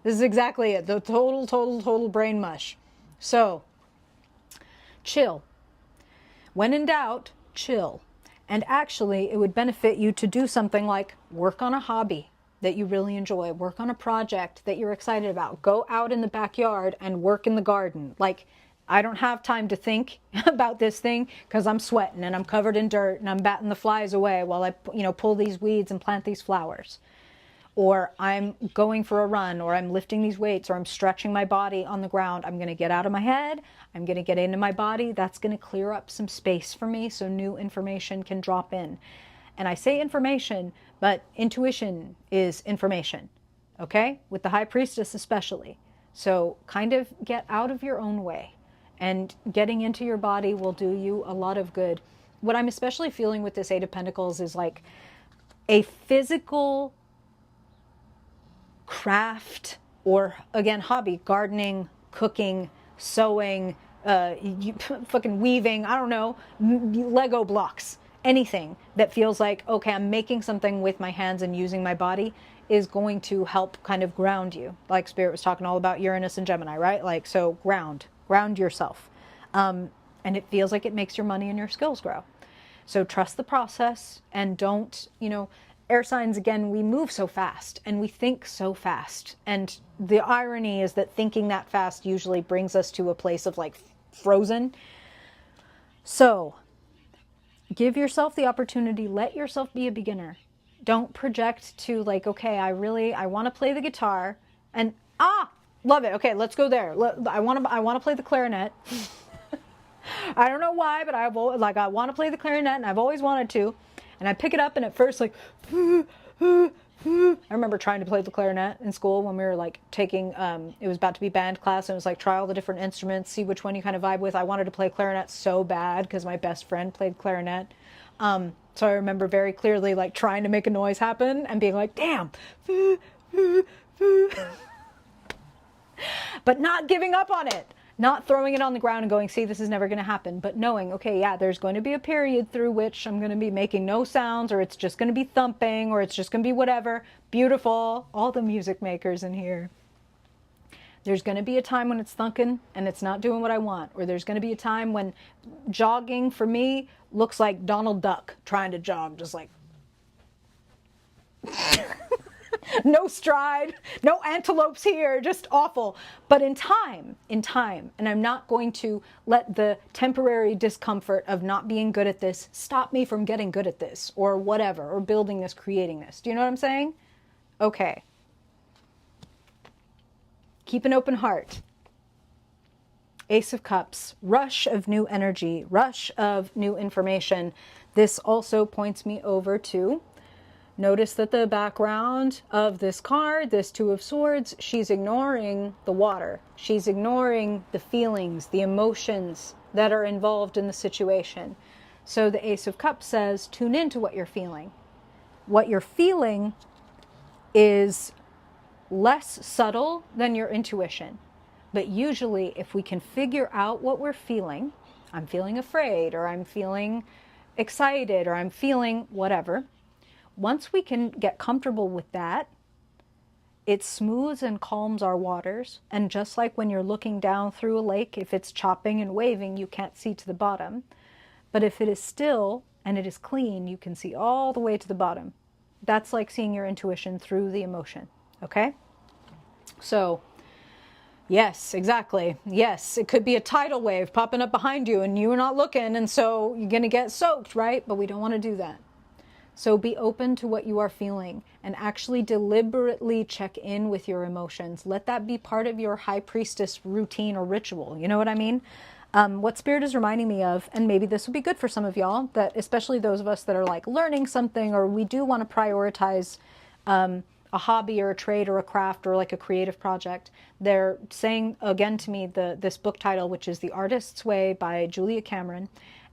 is exactly it. The total brain mush. So, chill. When in doubt, chill. And actually, it would benefit you to do something like work on a hobby that you really enjoy, work on a project that you're excited about, go out in the backyard and work in the garden. Like, I don't have time to think about this thing because I'm sweating and I'm covered in dirt and I'm batting the flies away while I, pull these weeds and plant these flowers. Or I'm going for a run, or I'm lifting these weights, or I'm stretching my body on the ground. I'm going to get out of my head. I'm going to get into my body. That's going to clear up some space for me so new information can drop in. And I say information, but intuition is information, okay? With the High Priestess especially. So kind of get out of your own way, and getting into your body will do you a lot of good. What I'm especially feeling with this Eight of Pentacles is like a physical craft, or again, hobby, gardening, cooking, sewing, fucking weaving, I don't know, Lego blocks, anything that feels like, okay, I'm making something with my hands and using my body is going to help kind of ground you. Like Spirit was talking all about Uranus and Gemini, right? Like, so ground yourself. And it feels like it makes your money and your skills grow. So trust the process and don't, air signs, again, we move so fast and we think so fast. And the irony is that thinking that fast usually brings us to a place of like frozen. So give yourself the opportunity, let yourself be a beginner. Don't project to like, okay, I want to play the guitar and love it. Okay, let's go there. I want to play the clarinet. I don't know why, but I want to play the clarinet and I've always wanted to. And I pick it up and at first like, I remember trying to play the clarinet in school when we were like taking, it was about to be band class and it was like try all the different instruments, see which one you kind of vibe with. I wanted to play clarinet so bad because my best friend played clarinet. So I remember very clearly like trying to make a noise happen and being like, damn, but not giving up on it. Not throwing it on the ground and going, see, this is never going to happen. But knowing, okay, yeah, there's going to be a period through which I'm going to be making no sounds, or it's just going to be thumping, or it's just going to be whatever. Beautiful. All the music makers in here. There's going to be a time when it's thunking and it's not doing what I want. Or there's going to be a time when jogging for me looks like Donald Duck trying to jog, just like... no stride, no antelopes here, just awful. But in time, and I'm not going to let the temporary discomfort of not being good at this stop me from getting good at this, or whatever, or building this, creating this. Do you know what I'm saying? Okay. Keep an open heart. Ace of Cups, rush of new energy, rush of new information. This also points me over to... Notice that the background of this card, this Two of Swords, she's ignoring the water. She's ignoring the feelings, the emotions that are involved in the situation. So the Ace of Cups says, tune into what you're feeling. What you're feeling is less subtle than your intuition. But usually if we can figure out what we're feeling, I'm feeling afraid, or I'm feeling excited, or I'm feeling whatever, once we can get comfortable with that, it smooths and calms our waters. And just like when you're looking down through a lake, if it's chopping and waving, you can't see to the bottom. But if it is still and it is clean, you can see all the way to the bottom. That's like seeing your intuition through the emotion, okay? So, yes, exactly. Yes, it could be a tidal wave popping up behind you and you're not looking, and so you're going to get soaked, right? But we don't want to do that. So be open to what you are feeling and actually deliberately check in with your emotions. Let that be part of your High Priestess routine or ritual. You know what I mean? What Spirit is reminding me of, and maybe this would be good for some of y'all, that especially those of us that are like learning something, or we do want to prioritize a hobby or a trade or a craft or like a creative project. They're saying again to me this book title, which is The Artist's Way by Julia Cameron.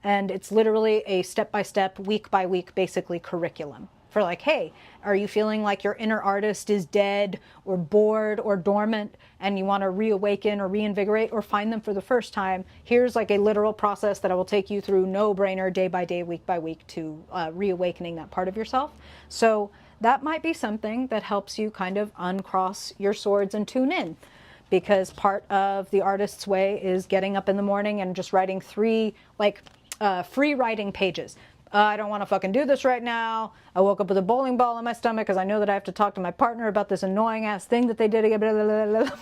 And it's literally a step-by-step, week-by-week, basically curriculum for like, hey, are you feeling like your inner artist is dead or bored or dormant and you want to reawaken or reinvigorate or find them for the first time? Here's like a literal process that I will take you through, no-brainer, day-by-day, week-by-week, to reawakening that part of yourself. So that might be something that helps you kind of uncross your swords and tune in. Because part of the artist's way is getting up in the morning and just writing 3, like, free writing pages. I don't want to fucking do this right now. I woke up with a bowling ball in my stomach because I know that I have to talk to my partner about this annoying ass thing that they did again, blah, blah, blah, blah,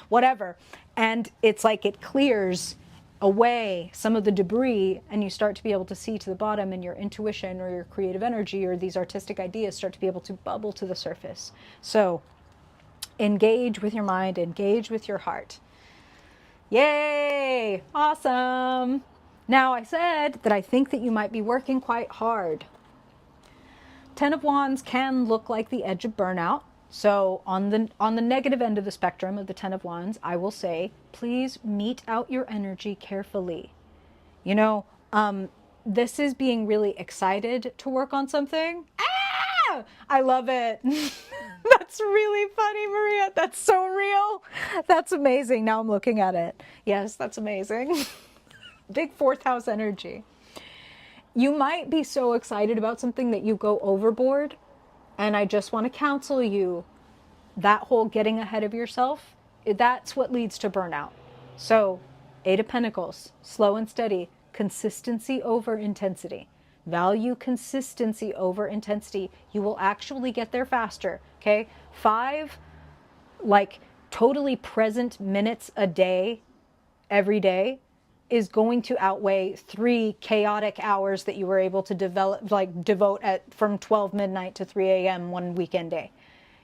whatever. And it's like it clears away some of the debris, and you start to be able to see to the bottom, and your intuition or your creative energy or these artistic ideas start to be able to bubble to the surface. So engage with your mind, engage with your heart. Yay! Awesome! Now, I said that I think that you might be working quite hard. Ten of Wands can look like the edge of burnout. So on the negative end of the spectrum of the Ten of Wands, I will say, please mete out your energy carefully. You know, this is being really excited to work on something. Ah! I love it. That's really funny, Maria. That's so real. That's amazing. Now I'm looking at it. Yes, that's amazing. Big fourth house energy. You might be so excited about something that you go overboard. And I just want to counsel you, that whole getting ahead of yourself, that's what leads to burnout. So, Eight of Pentacles, slow and steady, consistency over intensity. Value consistency over intensity. You will actually get there faster, okay? 5, like, totally present minutes a day, every day, is going to outweigh 3 chaotic hours that you were able to devote from 12 midnight to 3 a.m. one weekend day.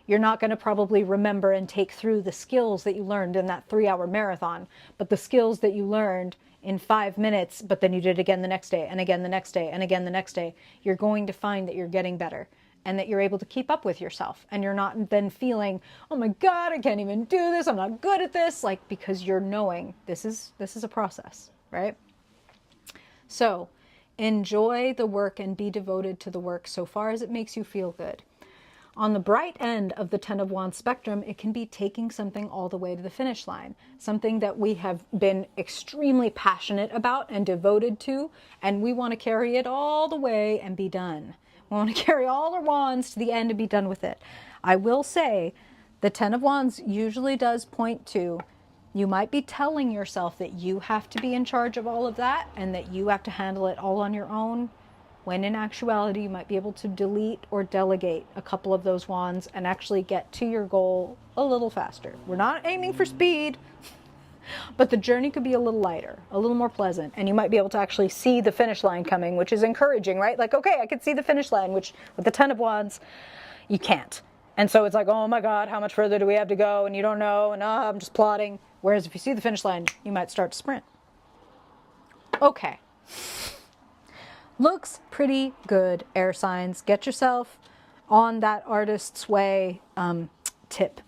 You're not going to probably remember and take through the skills that you learned in that 3-hour marathon, but the skills that you learned in 5 minutes, but then you did it again the next day, and again the next day, and again the next day, you're going to find that you're getting better and that you're able to keep up with yourself. And you're not then feeling, oh my God, I can't even do this. I'm not good at this. Like, because you're knowing this is a process, right? So enjoy the work and be devoted to the work so far as it makes you feel good. On the bright end of the Ten of Wands spectrum, it can be taking something all the way to the finish line, something that we have been extremely passionate about and devoted to, and we want to carry it all the way and be done. We want to carry all our wands to the end and be done with it. I will say the Ten of Wands usually does point to, you might be telling yourself that you have to be in charge of all of that and that you have to handle it all on your own, when in actuality you might be able to delete or delegate a couple of those wands and actually get to your goal a little faster. We're not aiming for speed, but the journey could be a little lighter, a little more pleasant, and you might be able to actually see the finish line coming, which is encouraging, right? Like, okay, I can see the finish line, which with the Ten of Wands, you can't. And so it's like, oh my God, how much further do we have to go? And you don't know, and I'm just plodding. Whereas if you see the finish line, you might start to sprint. Okay. Looks pretty good, air signs. Get yourself on that artist's way tip.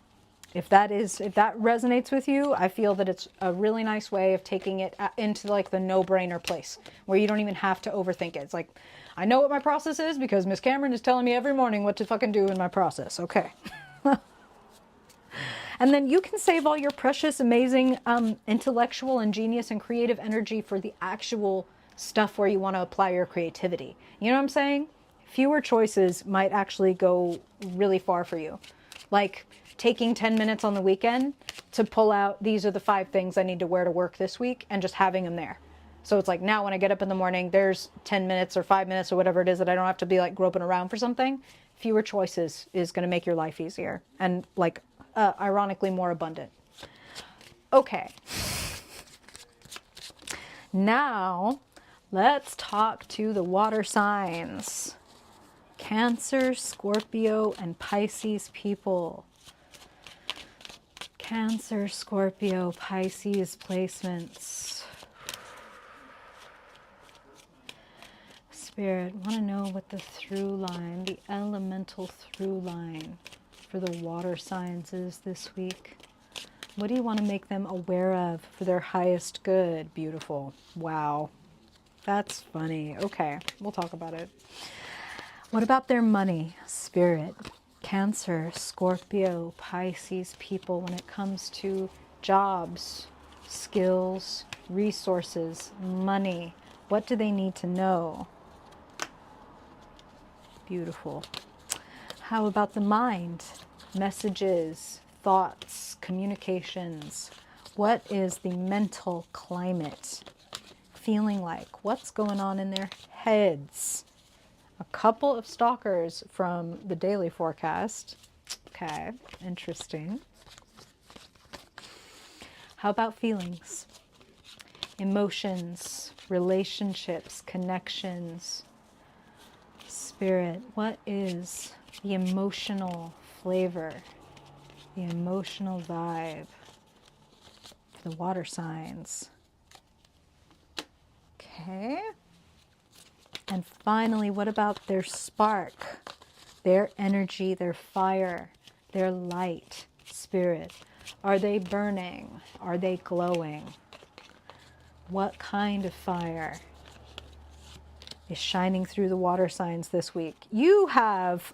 If that resonates with you, I feel that it's a really nice way of taking it into like the no-brainer place where you don't even have to overthink it. It's like, I know what my process is because Miss Cameron is telling me every morning what to fucking do in my process. Okay. And then you can save all your precious, amazing intellectual and genius and creative energy for the actual stuff where you want to apply your creativity. You know what I'm saying? Fewer choices might actually go really far for you. Like taking 10 minutes on the weekend to pull out, these are the 5 things I need to wear to work this week, and just having them there. So it's like, now when I get up in the morning, there's 10 minutes or 5 minutes or whatever it is that I don't have to be like groping around for something. Fewer choices is going to make your life easier and like ironically more abundant. Okay. Now let's talk to the water signs. Cancer, Scorpio, and Pisces people. Cancer, Scorpio, Pisces placements. Spirit, want to know what the through line, the elemental through line for the water signs is this week. What do you want to make them aware of for their highest good? Beautiful. Wow. That's funny. Okay, we'll talk about it. What about their money? Spirit, Cancer, Scorpio, Pisces people, when it comes to jobs, skills, resources, money, what do they need to know? Beautiful. How about the mind? Messages, thoughts, communications. What is the mental climate feeling like? What's going on in their heads? A couple of stalkers from the daily forecast. Okay, interesting. How about feelings, emotions, relationships, connections? Spirit, what is the emotional flavor, the emotional vibe for the water signs? Okay. And finally, what about their spark, their energy, their fire, their light, Spirit? Are they burning? Are they glowing? What kind of fire is shining through the water signs this week? You have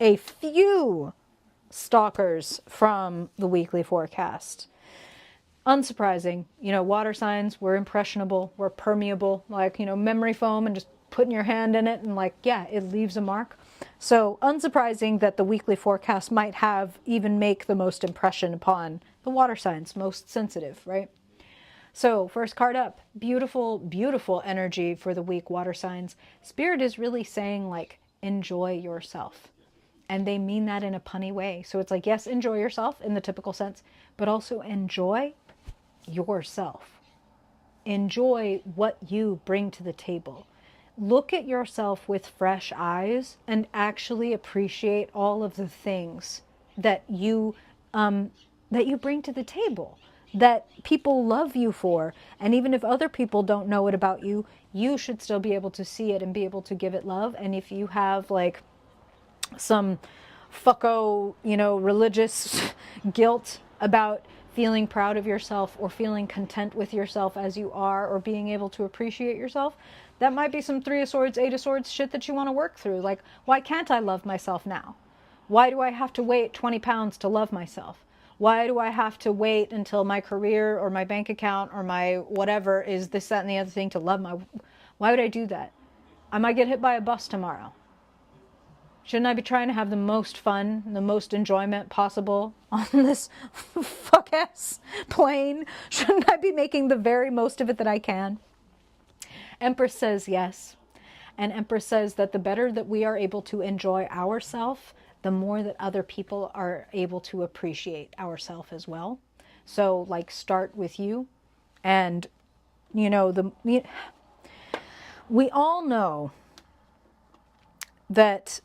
a few stalkers from the weekly forecast. Unsurprising, water signs, we're impressionable, we're permeable, like, memory foam, and just putting your hand in it and like, yeah, it leaves a mark. So unsurprising that the weekly forecast might have even make the most impression upon the water signs, most sensitive, right? So first card up, beautiful, beautiful energy for the week, water signs. Spirit is really saying like, enjoy yourself. And they mean that in a punny way. So it's like, yes, enjoy yourself in the typical sense, but also enjoy yourself. Enjoy what you bring to the table. Look at yourself with fresh eyes and actually appreciate all of the things that you bring to the table, that people love you for. And even if other people don't know it about you, you should still be able to see it and be able to give it love. And if you have like some fucko, religious guilt about feeling proud of yourself or feeling content with yourself as you are, or being able to appreciate yourself, that might be some 3 of Swords, 8 of Swords shit that you want to work through. Like, why can't I love myself now? Why do I have to wait 20 pounds to love myself? Why do I have to wait until my career or my bank account or my whatever is this, that, and the other thing to love my... Why would I do that? I might get hit by a bus tomorrow. Shouldn't I be trying to have the most fun, the most enjoyment possible on this fuck-ass plane? Shouldn't I be making the very most of it that I can? Empress says yes. And Empress says that the better that we are able to enjoy ourselves, the more that other people are able to appreciate ourselves as well. So, like, start with you. And, we all know that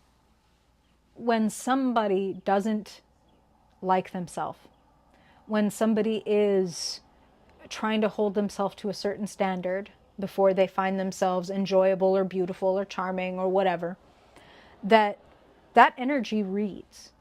when somebody doesn't like themselves, when somebody is trying to hold themselves to a certain standard before they find themselves enjoyable or beautiful or charming or whatever, that energy reads.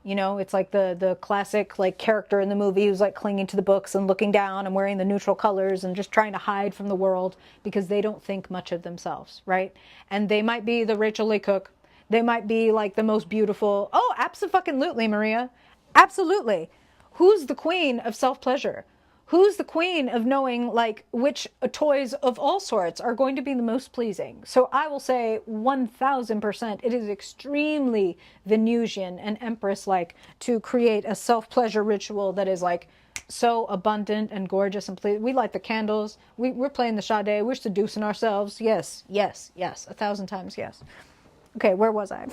It's like the classic like character in the movie who's like clinging to the books and looking down and wearing the neutral colors and just trying to hide from the world because they don't think much of themselves, right? And they might be the Rachel Leigh Cook. They might be like the most beautiful. Oh, absolutely, Maria. Absolutely. Who's the queen of self-pleasure? Who's the queen of knowing like which toys of all sorts are going to be the most pleasing? So I will say 1000% it is extremely Venusian and Empress-like to create a self-pleasure ritual that is like so abundant and gorgeous and pleasing. We light the candles. We're playing the Sade. We're seducing ourselves. Yes, yes, yes. 1,000 times yes. Okay, where was I?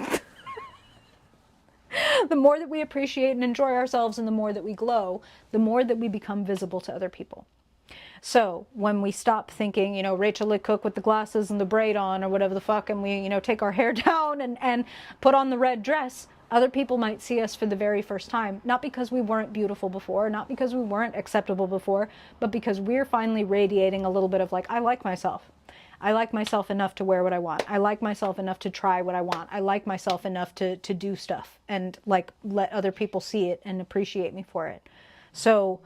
The more that we appreciate and enjoy ourselves and the more that we glow, the more that we become visible to other people. So when we stop thinking, Rachel Leigh Cook with the glasses and the braid on or whatever the fuck, and we, take our hair down and put on the red dress, other people might see us for the very first time, not because we weren't beautiful before, not because we weren't acceptable before, but because we're finally radiating a little bit of like, I like myself. I like myself enough to wear what I want. I like myself enough to try what I want. I like myself enough to do stuff and like let other people see it and appreciate me for it. So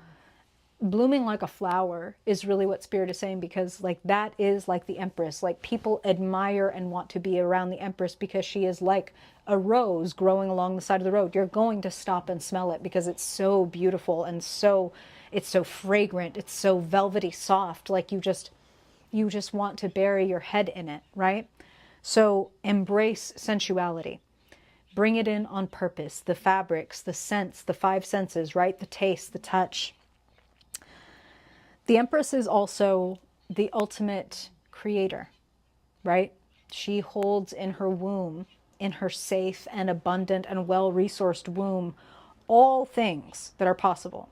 blooming like a flower is really what Spirit is saying, because like that is like the Empress. Like people admire and want to be around the Empress because she is like a rose growing along the side of the road. You're going to stop and smell it because it's so beautiful and it's so fragrant. It's so velvety soft. Like you just want to bury your head in it, right? So embrace sensuality. Bring it in on purpose. The fabrics, the scents, the 5 senses, right? The taste, the touch. The Empress is also the ultimate creator, right? She holds in her womb, in her safe and abundant and well-resourced womb, all things that are possible.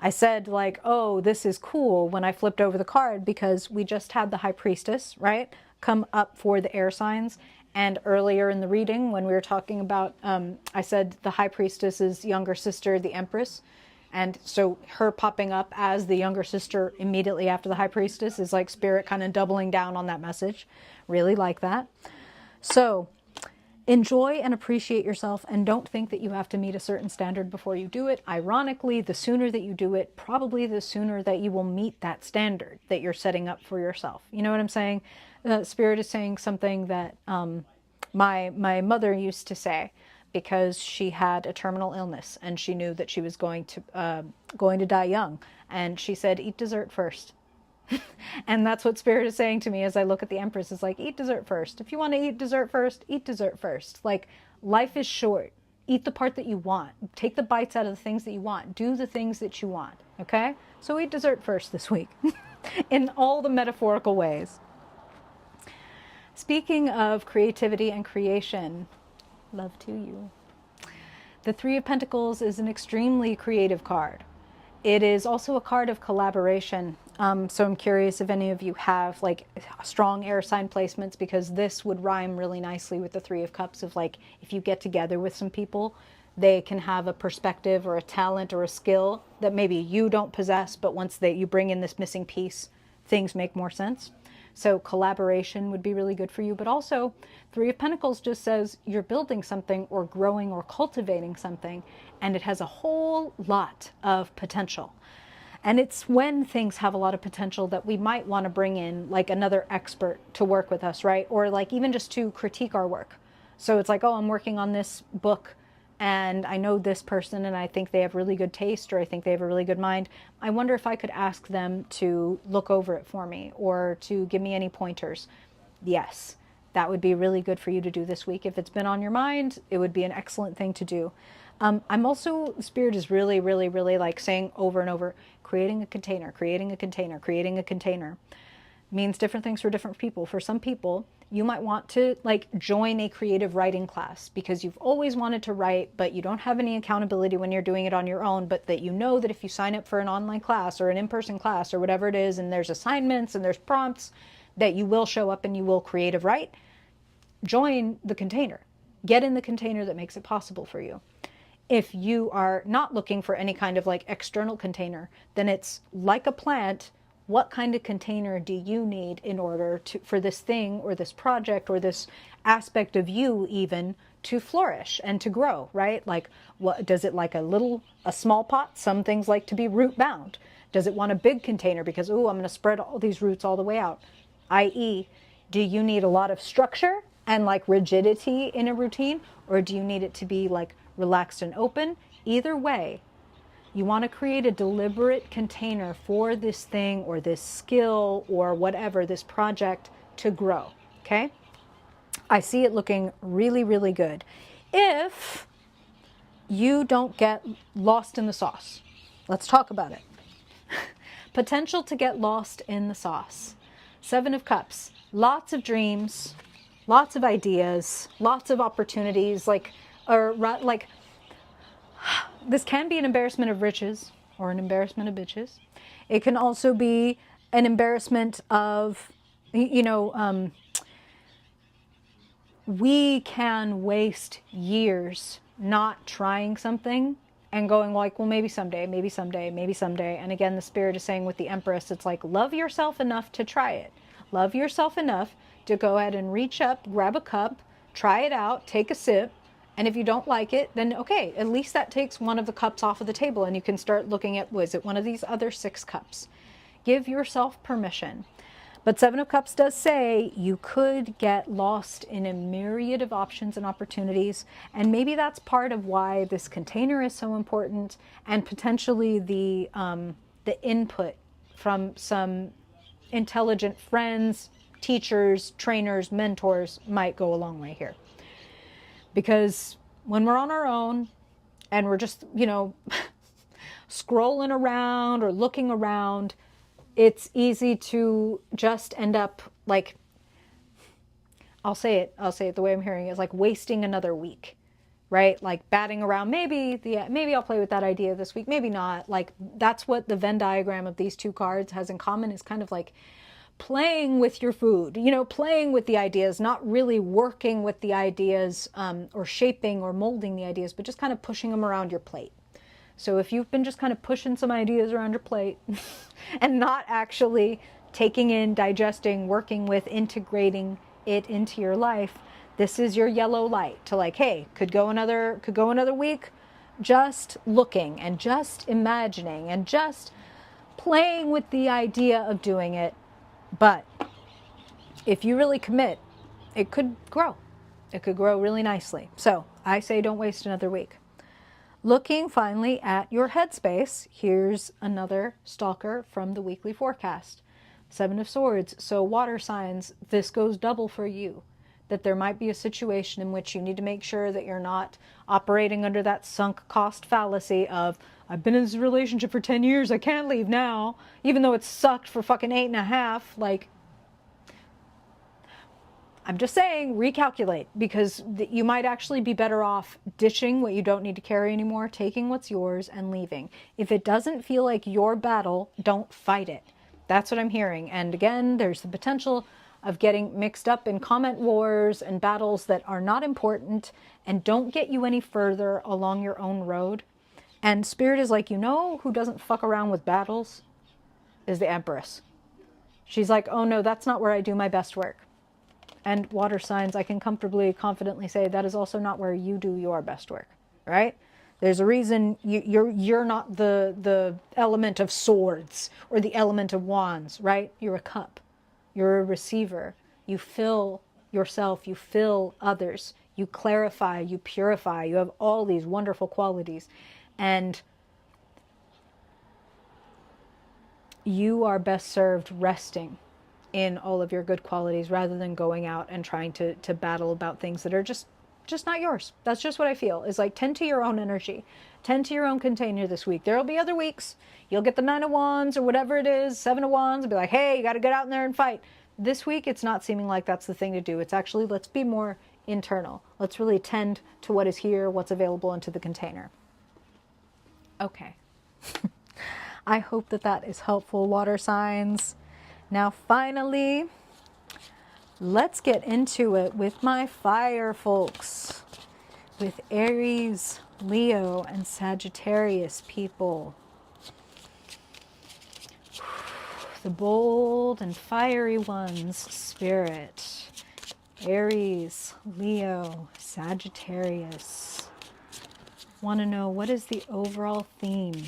I said like, oh, this is cool when I flipped over the card because we just had the High Priestess, right, come up for the air signs. And earlier in the reading, when we were talking about, I said the High Priestess's younger sister, the Empress. And so her popping up as the younger sister immediately after the High Priestess is like Spirit kind of doubling down on that message. Really like that. So enjoy and appreciate yourself, and don't think that you have to meet a certain standard before you do it. Ironically, the sooner that you do it, probably the sooner that you will meet that standard that you're setting up for yourself. You know what I'm saying? Spirit is saying something that my mother used to say, because she had a terminal illness and she knew that she was going to die young. And she said, eat dessert first. And that's what Spirit is saying to me as I look at the Empress, is like, eat dessert first. If you want to eat dessert first, eat dessert first. Like, life is short. Eat the part that you want. Take the bites out of the things that you want. Do the things that you want. Okay? So eat dessert first this week. In all the metaphorical ways. Speaking of creativity and creation, love to you. The Three of Pentacles is an extremely creative card. It is also a card of collaboration. So I'm curious if any of you have like strong air sign placements, because this would rhyme really nicely with the Three of Cups of like, if you get together with some people, they can have a perspective or a talent or a skill that maybe you don't possess, but once you bring in this missing piece, things make more sense. So collaboration would be really good for you. But also, Three of Pentacles just says you're building something or growing or cultivating something, and it has a whole lot of potential. And it's when things have a lot of potential that we might want to bring in like another expert to work with us, right? Or like even just to critique our work. So it's like, oh, I'm working on this book and I know this person and I think they have really good taste, or I think they have a really good mind. I wonder if I could ask them to look over it for me or to give me any pointers. Yes, that would be really good for you to do this week. If it's been on your mind, it would be an excellent thing to do. I'm also, Spirit is really, really, really like saying over and over, creating a container, creating a container, creating a container means different things for different people. For some people, you might want to like join a creative writing class because you've always wanted to write, but you don't have any accountability when you're doing it on your own, but that you know that if you sign up for an online class or an in-person class or whatever it is, and there's assignments and there's prompts, that you will show up and you will creative write. Join the container. Get in the container that makes it possible for you. If you are not looking for any kind of like external container, then it's like a plant. What kind of container do you need in order for this thing or this project or this aspect of you even to flourish and to grow, right? Like, what does it like a small pot? Some things like to be root bound. Does it want a big container because, oh, I'm going to spread all these roots all the way out? I.e., do you need a lot of structure and like rigidity in a routine, or do you need it to be like relaxed and open? Either way, you want to create a deliberate container for this thing or this skill or whatever, this project to grow, okay? I see it looking really, really good. If you don't get lost in the sauce, let's talk about it. Potential to get lost in the sauce. Seven of Cups, lots of dreams, lots of ideas, lots of opportunities, this can be an embarrassment of riches or an embarrassment of bitches. It can also be an embarrassment of, we can waste years not trying something and going like, well, maybe someday, maybe someday, maybe someday. And again, the Spirit is saying with the Empress, it's like, love yourself enough to try it. Love yourself enough to go ahead and reach up, grab a cup, try it out, take a sip. And if you don't like it, then okay, at least that takes one of the cups off of the table and you can start looking at, was it one of these other 6 cups? Give yourself permission. But Seven of Cups does say you could get lost in a myriad of options and opportunities. And maybe that's part of why this container is so important, and potentially the input from some intelligent friends, teachers, trainers, mentors might go a long way here. Because when we're on our own and we're just, scrolling around or looking around, it's easy to just end up like, I'll say it the way I'm hearing it, is like wasting another week, right? Like batting around, maybe I'll play with that idea this week, maybe not. Like that's what the Venn diagram of these two cards has in common, is kind of like playing with your food, playing with the ideas, not really working with the ideas, or shaping or molding the ideas, but just kind of pushing them around your plate. So if you've been just kind of pushing some ideas around your plate and not actually taking in, digesting, working with, integrating it into your life, this is your yellow light to like, hey, could go another week just looking and just imagining and just playing with the idea of doing it. But if you really commit, it could grow. It could grow really nicely. So I say don't waste another week. Looking finally at your headspace, here's another stalker from the weekly forecast. 7 of Swords. So water signs, this goes double for you. That there might be a situation in which you need to make sure that you're not operating under that sunk cost fallacy of, I've been in this relationship for 10 years, I can't leave now, even though it's sucked for fucking 8.5. Like, I'm just saying, recalculate, because you might actually be better off ditching what you don't need to carry anymore, taking what's yours and leaving. If it doesn't feel like your battle, don't fight it. That's what I'm hearing. And again, there's the potential of getting mixed up in comment wars and battles that are not important and don't get you any further along your own road. And Spirit is like, who doesn't fuck around with battles? Is the Empress. She's like, oh no, that's not where I do my best work. And water signs, I can comfortably, confidently say that is also not where you do your best work, right? There's a reason you're not the element of swords or the element of wands, right? You're a cup. You're a receiver. You fill yourself. You fill others. You clarify. You purify. You have all these wonderful qualities. And you are best served resting in all of your good qualities rather than going out and trying to battle about things that are just not yours. That's just what I feel, is like, tend to your own energy. Tend to your own container this week. There'll be other weeks. You'll get the 9 of Wands or whatever it is, 7 of Wands, and be like, hey, you got to get out in there and fight. This week, it's not seeming like that's the thing to do. It's actually, let's be more internal. Let's really tend to what is here, what's available into the container. Okay. I hope that is helpful, water signs. Now, finally, let's get into it with my fire folks, with Aries, Leo, and Sagittarius people. The bold and fiery ones, Spirit. Aries, Leo, Sagittarius. Want to know, what is the overall theme?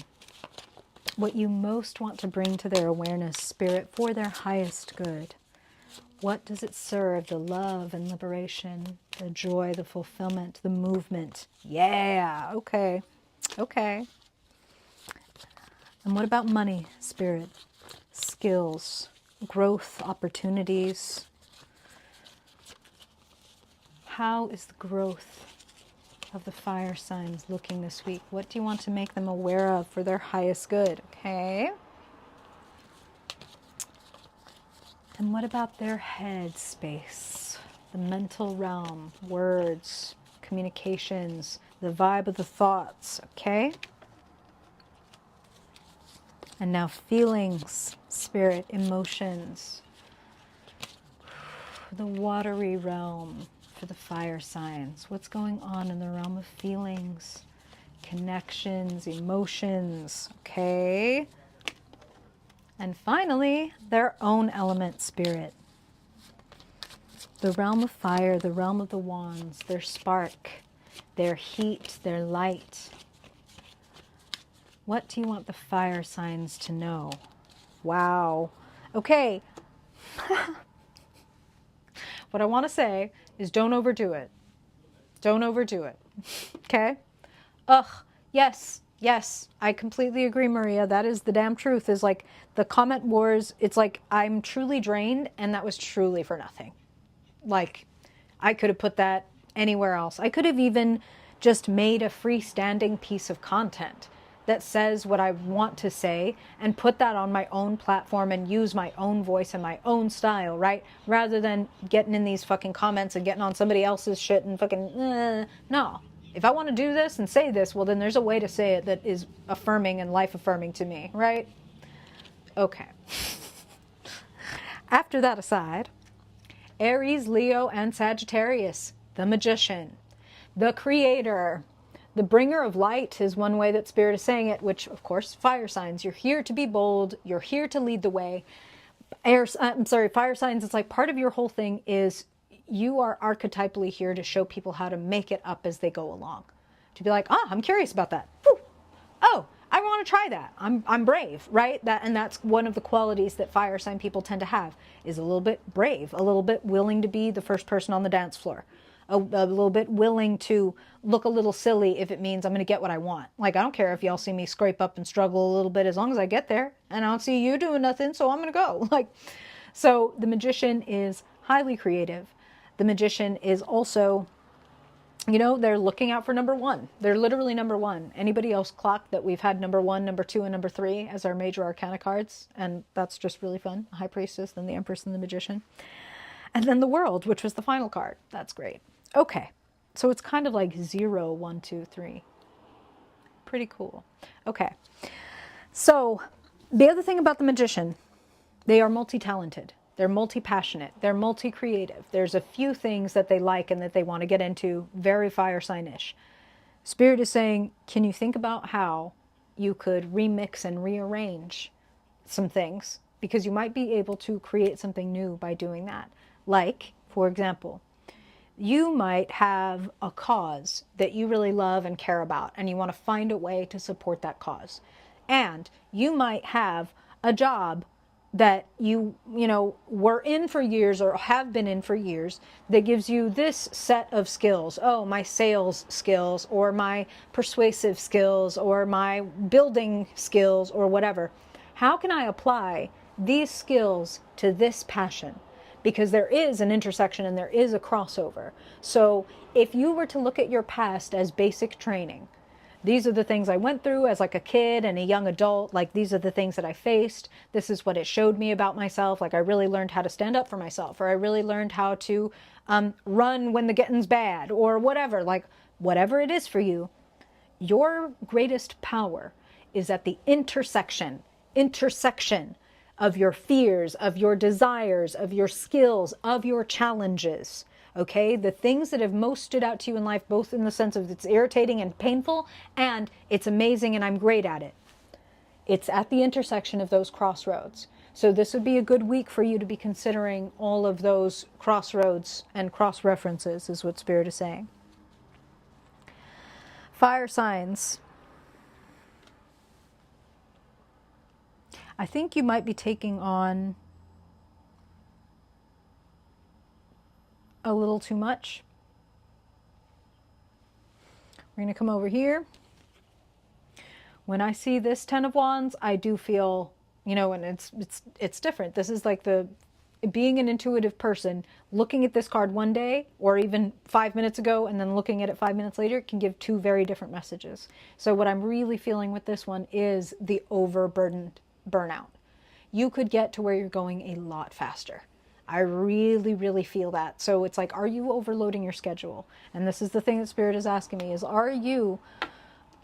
What you most want to bring to their awareness, Spirit, for their highest good. What does it serve? The love and liberation, the joy, the fulfillment, the movement. Yeah, okay. Okay. And what about money, Spirit? Skills, growth, opportunities. How is the growth of the fire signs looking this week? What do you want to make them aware of for their highest good? Okay. And what about their head space? The mental realm, words, communications, the vibe of the thoughts, okay? And now feelings, Spirit, emotions. The watery realm for the fire signs. What's going on in the realm of feelings, connections, emotions, okay? And finally, their own element, Spirit. The realm of fire, the realm of the wands, their spark, their heat, their light. What do you want the fire signs to know? Wow. Okay. What I want to say is, don't overdo it. Don't overdo it. Okay? Ugh. Yes. Yes. I completely agree, Maria. That is the damn truth. Is like the comment wars. It's like I'm truly drained, and that was truly for nothing. Like, I could have put that anywhere else. I could have even just made a freestanding piece of content that says what I want to say and put that on my own platform and use my own voice and my own style, right? Rather than getting in these fucking comments and getting on somebody else's shit and fucking, no. If I want to do this and say this, well, then there's a way to say it that is affirming and life affirming to me, right? Okay. After that aside, Aries, Leo, and Sagittarius, the magician, the creator, the bringer of light is one way that Spirit is saying it, which, of course, fire signs. You're here to be bold. You're here to lead the way. Fire signs, it's like part of your whole thing is you are archetypally here to show people how to make it up as they go along. To be like, I'm curious about that. Whew. Oh, I want to try that. I'm brave, right? And that's one of the qualities that fire sign people tend to have, is a little bit brave, a little bit willing to be the first person on the dance floor, a little bit willing to look a little silly if it means I'm going to get what I want. Like, I don't care if y'all see me scrape up and struggle a little bit as long as I get there, and I don't see you doing nothing, so I'm going to go. Like, so the magician is highly creative. The magician is also, they're looking out for number one. They're literally number one. Anybody else clocked that we've had number one, number two, and number three as our major arcana cards? And that's just really fun. High Priestess, then the Empress, and the Magician. And then the World, which was the final card. That's great. Okay. So it's kind of like 0, 1, 2, 3. Pretty cool. Okay. So the other thing about the magician, they are multi-talented. They're multi-passionate. They're multi-creative. There's a few things that they like and that they want to get into. Very fire sign-ish. Spirit is saying, can you think about how you could remix and rearrange some things? Because you might be able to create something new by doing that. Like, for example, you might have a cause that you really love and care about, and you want to find a way to support that cause. And you might have a job that you were in for years or have been in for years that gives you this set of skills. Oh, my sales skills or my persuasive skills or my building skills or whatever. How can I apply these skills to this passion? Because there is an intersection and there is a crossover. So if you were to look at your past as basic training, these are the things I went through as like a kid and a young adult. Like, these are the things that I faced. This is what it showed me about myself. Like, I really learned how to stand up for myself, or I really learned how to run when the getting's bad, or whatever. Like, whatever it is for you, your greatest power is at the intersection of your fears, of your desires, of your skills, of your challenges. Okay, the things that have most stood out to you in life, both in the sense of it's irritating and painful, and it's amazing and I'm great at it. It's at the intersection of those crossroads. So this would be a good week for you to be considering all of those crossroads and cross references, is what Spirit is saying. Fire signs. I think you might be taking on a little too much. We're going to come over here. When I see this 10 of Wands, I do feel, and it's different. This is like being an intuitive person, looking at this card one day or even 5 minutes ago and then looking at it 5 minutes later can give two very different messages. So what I'm really feeling with this one is the overburdened burnout. You could get to where you're going a lot faster. I really, really feel that. So it's like, are you overloading your schedule? And this is the thing that Spirit is asking me is, are you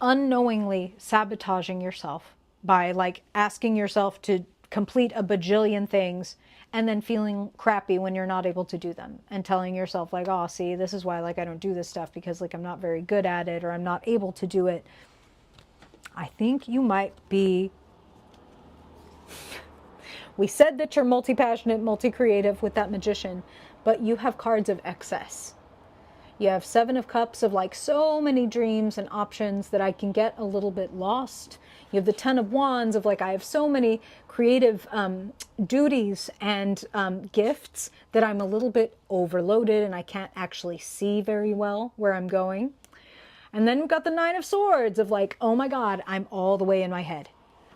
unknowingly sabotaging yourself by like asking yourself to complete a bajillion things and then feeling crappy when you're not able to do them and telling yourself like, oh, see, this is why like I don't do this stuff because like I'm not very good at it or I'm not able to do it. I think you might be... We said that you're multi-passionate, multi-creative with that magician, but you have cards of excess. You have 7 of Cups of like so many dreams and options that I can get a little bit lost. You have the 10 of Wands of like, I have so many creative duties and gifts that I'm a little bit overloaded and I can't actually see very well where I'm going. And then we've got the 9 of Swords of like, oh my God, I'm all the way in my head.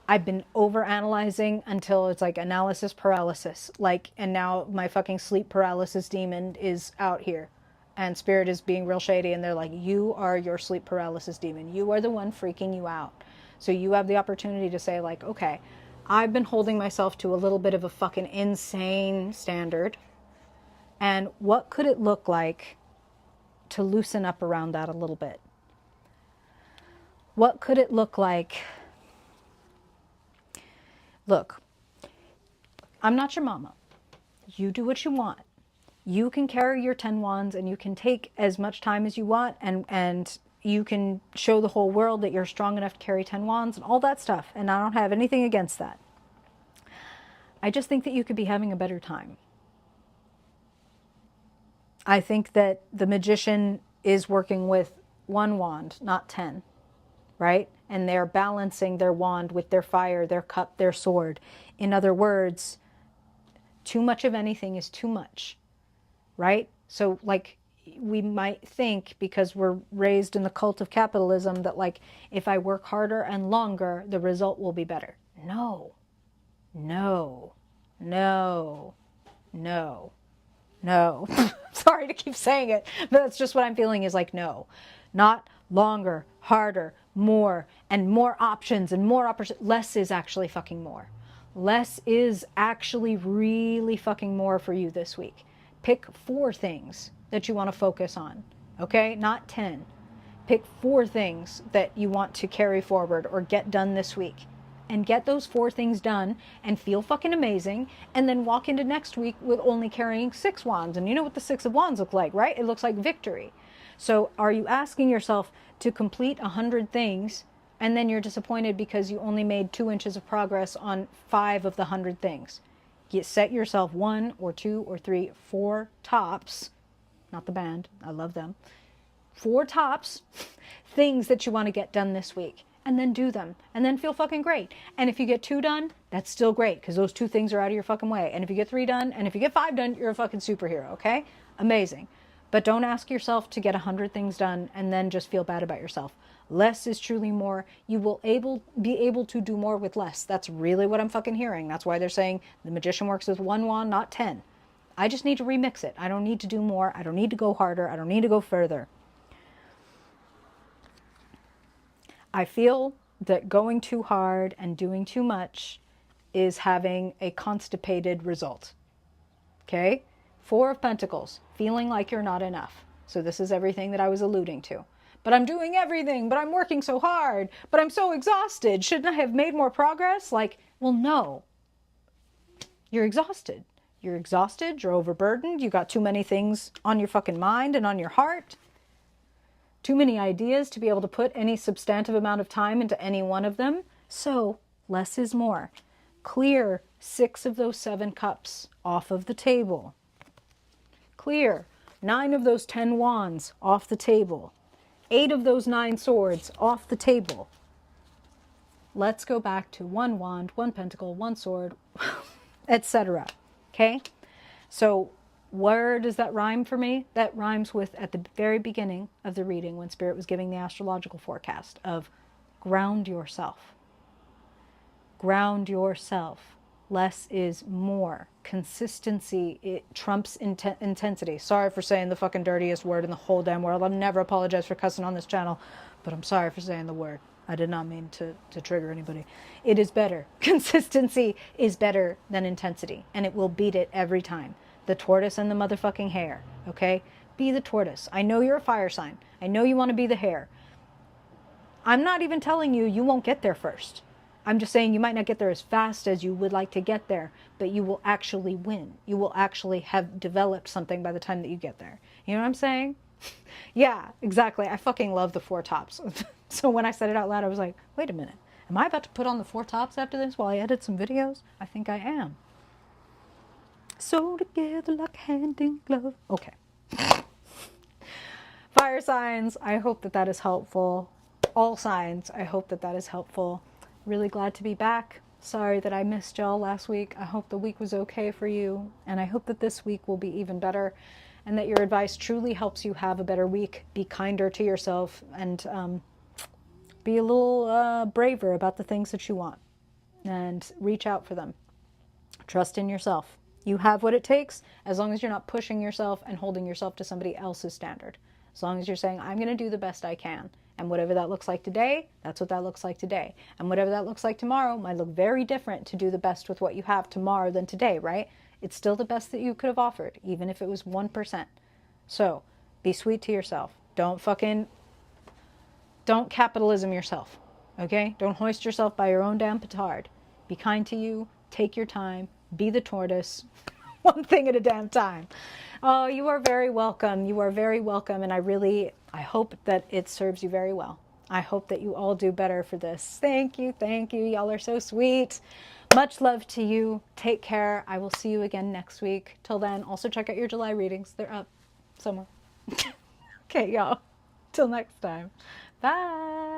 I've been over-analyzing until it's like analysis paralysis. Like, and now my fucking sleep paralysis demon is out here. And Spirit is being real shady and they're like, you are your sleep paralysis demon. You are the one freaking you out. So you have the opportunity to say like, okay, I've been holding myself to a little bit of a fucking insane standard. And what could it look like to loosen up around that a little bit? What could it look like? Look, I'm not your mama. You do what you want. You can carry your 10 wands and you can take as much time as you want, and you can show the whole world that you're strong enough to carry 10 wands and all that stuff. And I don't have anything against that. I just think that you could be having a better time. I think that the magician is working with one wand, not 10, right? And they're balancing their wand with their fire, their cup, their sword. In other words, too much of anything is too much, right? So like we might think, because we're raised in the cult of capitalism, that like if I work harder and longer, the result will be better. No, no, no, no, no. Sorry to keep saying it, but that's just what I'm feeling is like, no, not longer, harder, more, and more options and more opportunities. Less is actually fucking more. Less is actually really fucking more for you this week. Pick 4 things that you want to focus on, okay? Not 10. Pick 4 things that you want to carry forward or get done this week. And get those 4 things done and feel fucking amazing, and then walk into next week with only carrying 6 wands. And you know what the 6 of wands look like, right? It looks like victory. So are you asking yourself to complete 100 things and then you're disappointed because you only made 2 inches of progress on 5 of the 100 things? You set yourself 1 or 2 or 3, 4 tops, not the band, I love them, 4 tops things that you want to get done this week. And then do them. And then feel fucking great. And if you get 2 done, that's still great, because those 2 things are out of your fucking way. And if you get 3 done, and if you get 5 done, you're a fucking superhero, okay? Amazing. But don't ask yourself to get 100 things done and then just feel bad about yourself. Less is truly more. You will be able to do more with less. That's really what I'm fucking hearing. That's why they're saying the magician works with 1 wand, not 10. I just need to remix it. I don't need to do more. I don't need to go harder. I don't need to go further. I feel that going too hard and doing too much is having a constipated result. Okay? 4 of Pentacles, feeling like you're not enough. So this is everything that I was alluding to. But I'm doing everything, but I'm working so hard, but I'm so exhausted. Shouldn't I have made more progress? Like, well, no. You're exhausted. You're exhausted, you're overburdened, you got too many things on your fucking mind and on your heart. Too many ideas to be able to put any substantive amount of time into any one of them. So less is more. Clear 6 of those 7 cups off of the table. Clear 9 of those 10 wands off the table. 8 of those 9 swords off the table. Let's go back to 1 wand, 1 pentacle, 1 sword, etc. Okay? So where does that rhyme for me? That rhymes with at the very beginning of the reading when Spirit was giving the astrological forecast of ground yourself. Ground yourself. Less is more. Consistency, it trumps intensity. Sorry for saying the fucking dirtiest word in the whole damn world. I've never apologized for cussing on this channel, but I'm sorry for saying the word. I did not mean to trigger anybody. It is better. Consistency is better than intensity, and it will beat it every time. The tortoise and the motherfucking hare, okay? Be the tortoise. I know you're a fire sign. I know you want to be the hare. I'm not even telling you you won't get there first. I'm just saying you might not get there as fast as you would like to get there, but you will actually win. You will actually have developed something by the time that you get there. You know what I'm saying? Yeah, exactly. I fucking love the 4 tops. So when I said it out loud, I was like, wait a minute. Am I about to put on the 4 tops after this while I edit some videos? I think I am. So together like hand in glove. Okay. Fire signs, I hope that that is helpful. All signs, I hope that that is helpful. Really glad to be back. Sorry that I missed y'all last week. I hope the week was okay for you. And I hope that this week will be even better. And that your advice truly helps you have a better week. Be kinder to yourself. And be a little braver about the things that you want. And reach out for them. Trust in yourself. You have what it takes as long as you're not pushing yourself and holding yourself to somebody else's standard. As long as you're saying, I'm going to do the best I can. And whatever that looks like today, that's what that looks like today. And whatever that looks like tomorrow might look very different to do the best with what you have tomorrow than today, right? It's still the best that you could have offered, even if it was 1%. So be sweet to yourself. Don't capitalism yourself, okay? Don't hoist yourself by your own damn petard. Be kind to you, take your time, be the tortoise, one thing at a damn time. Oh, you are very welcome. You are very welcome. And I hope that it serves you very well. I hope that you all do better for this. Thank you. Thank you. Y'all are so sweet. Much love to you. Take care. I will see you again next week. Till then, also check out your July readings. They're up somewhere. Okay, y'all. Till next time. Bye.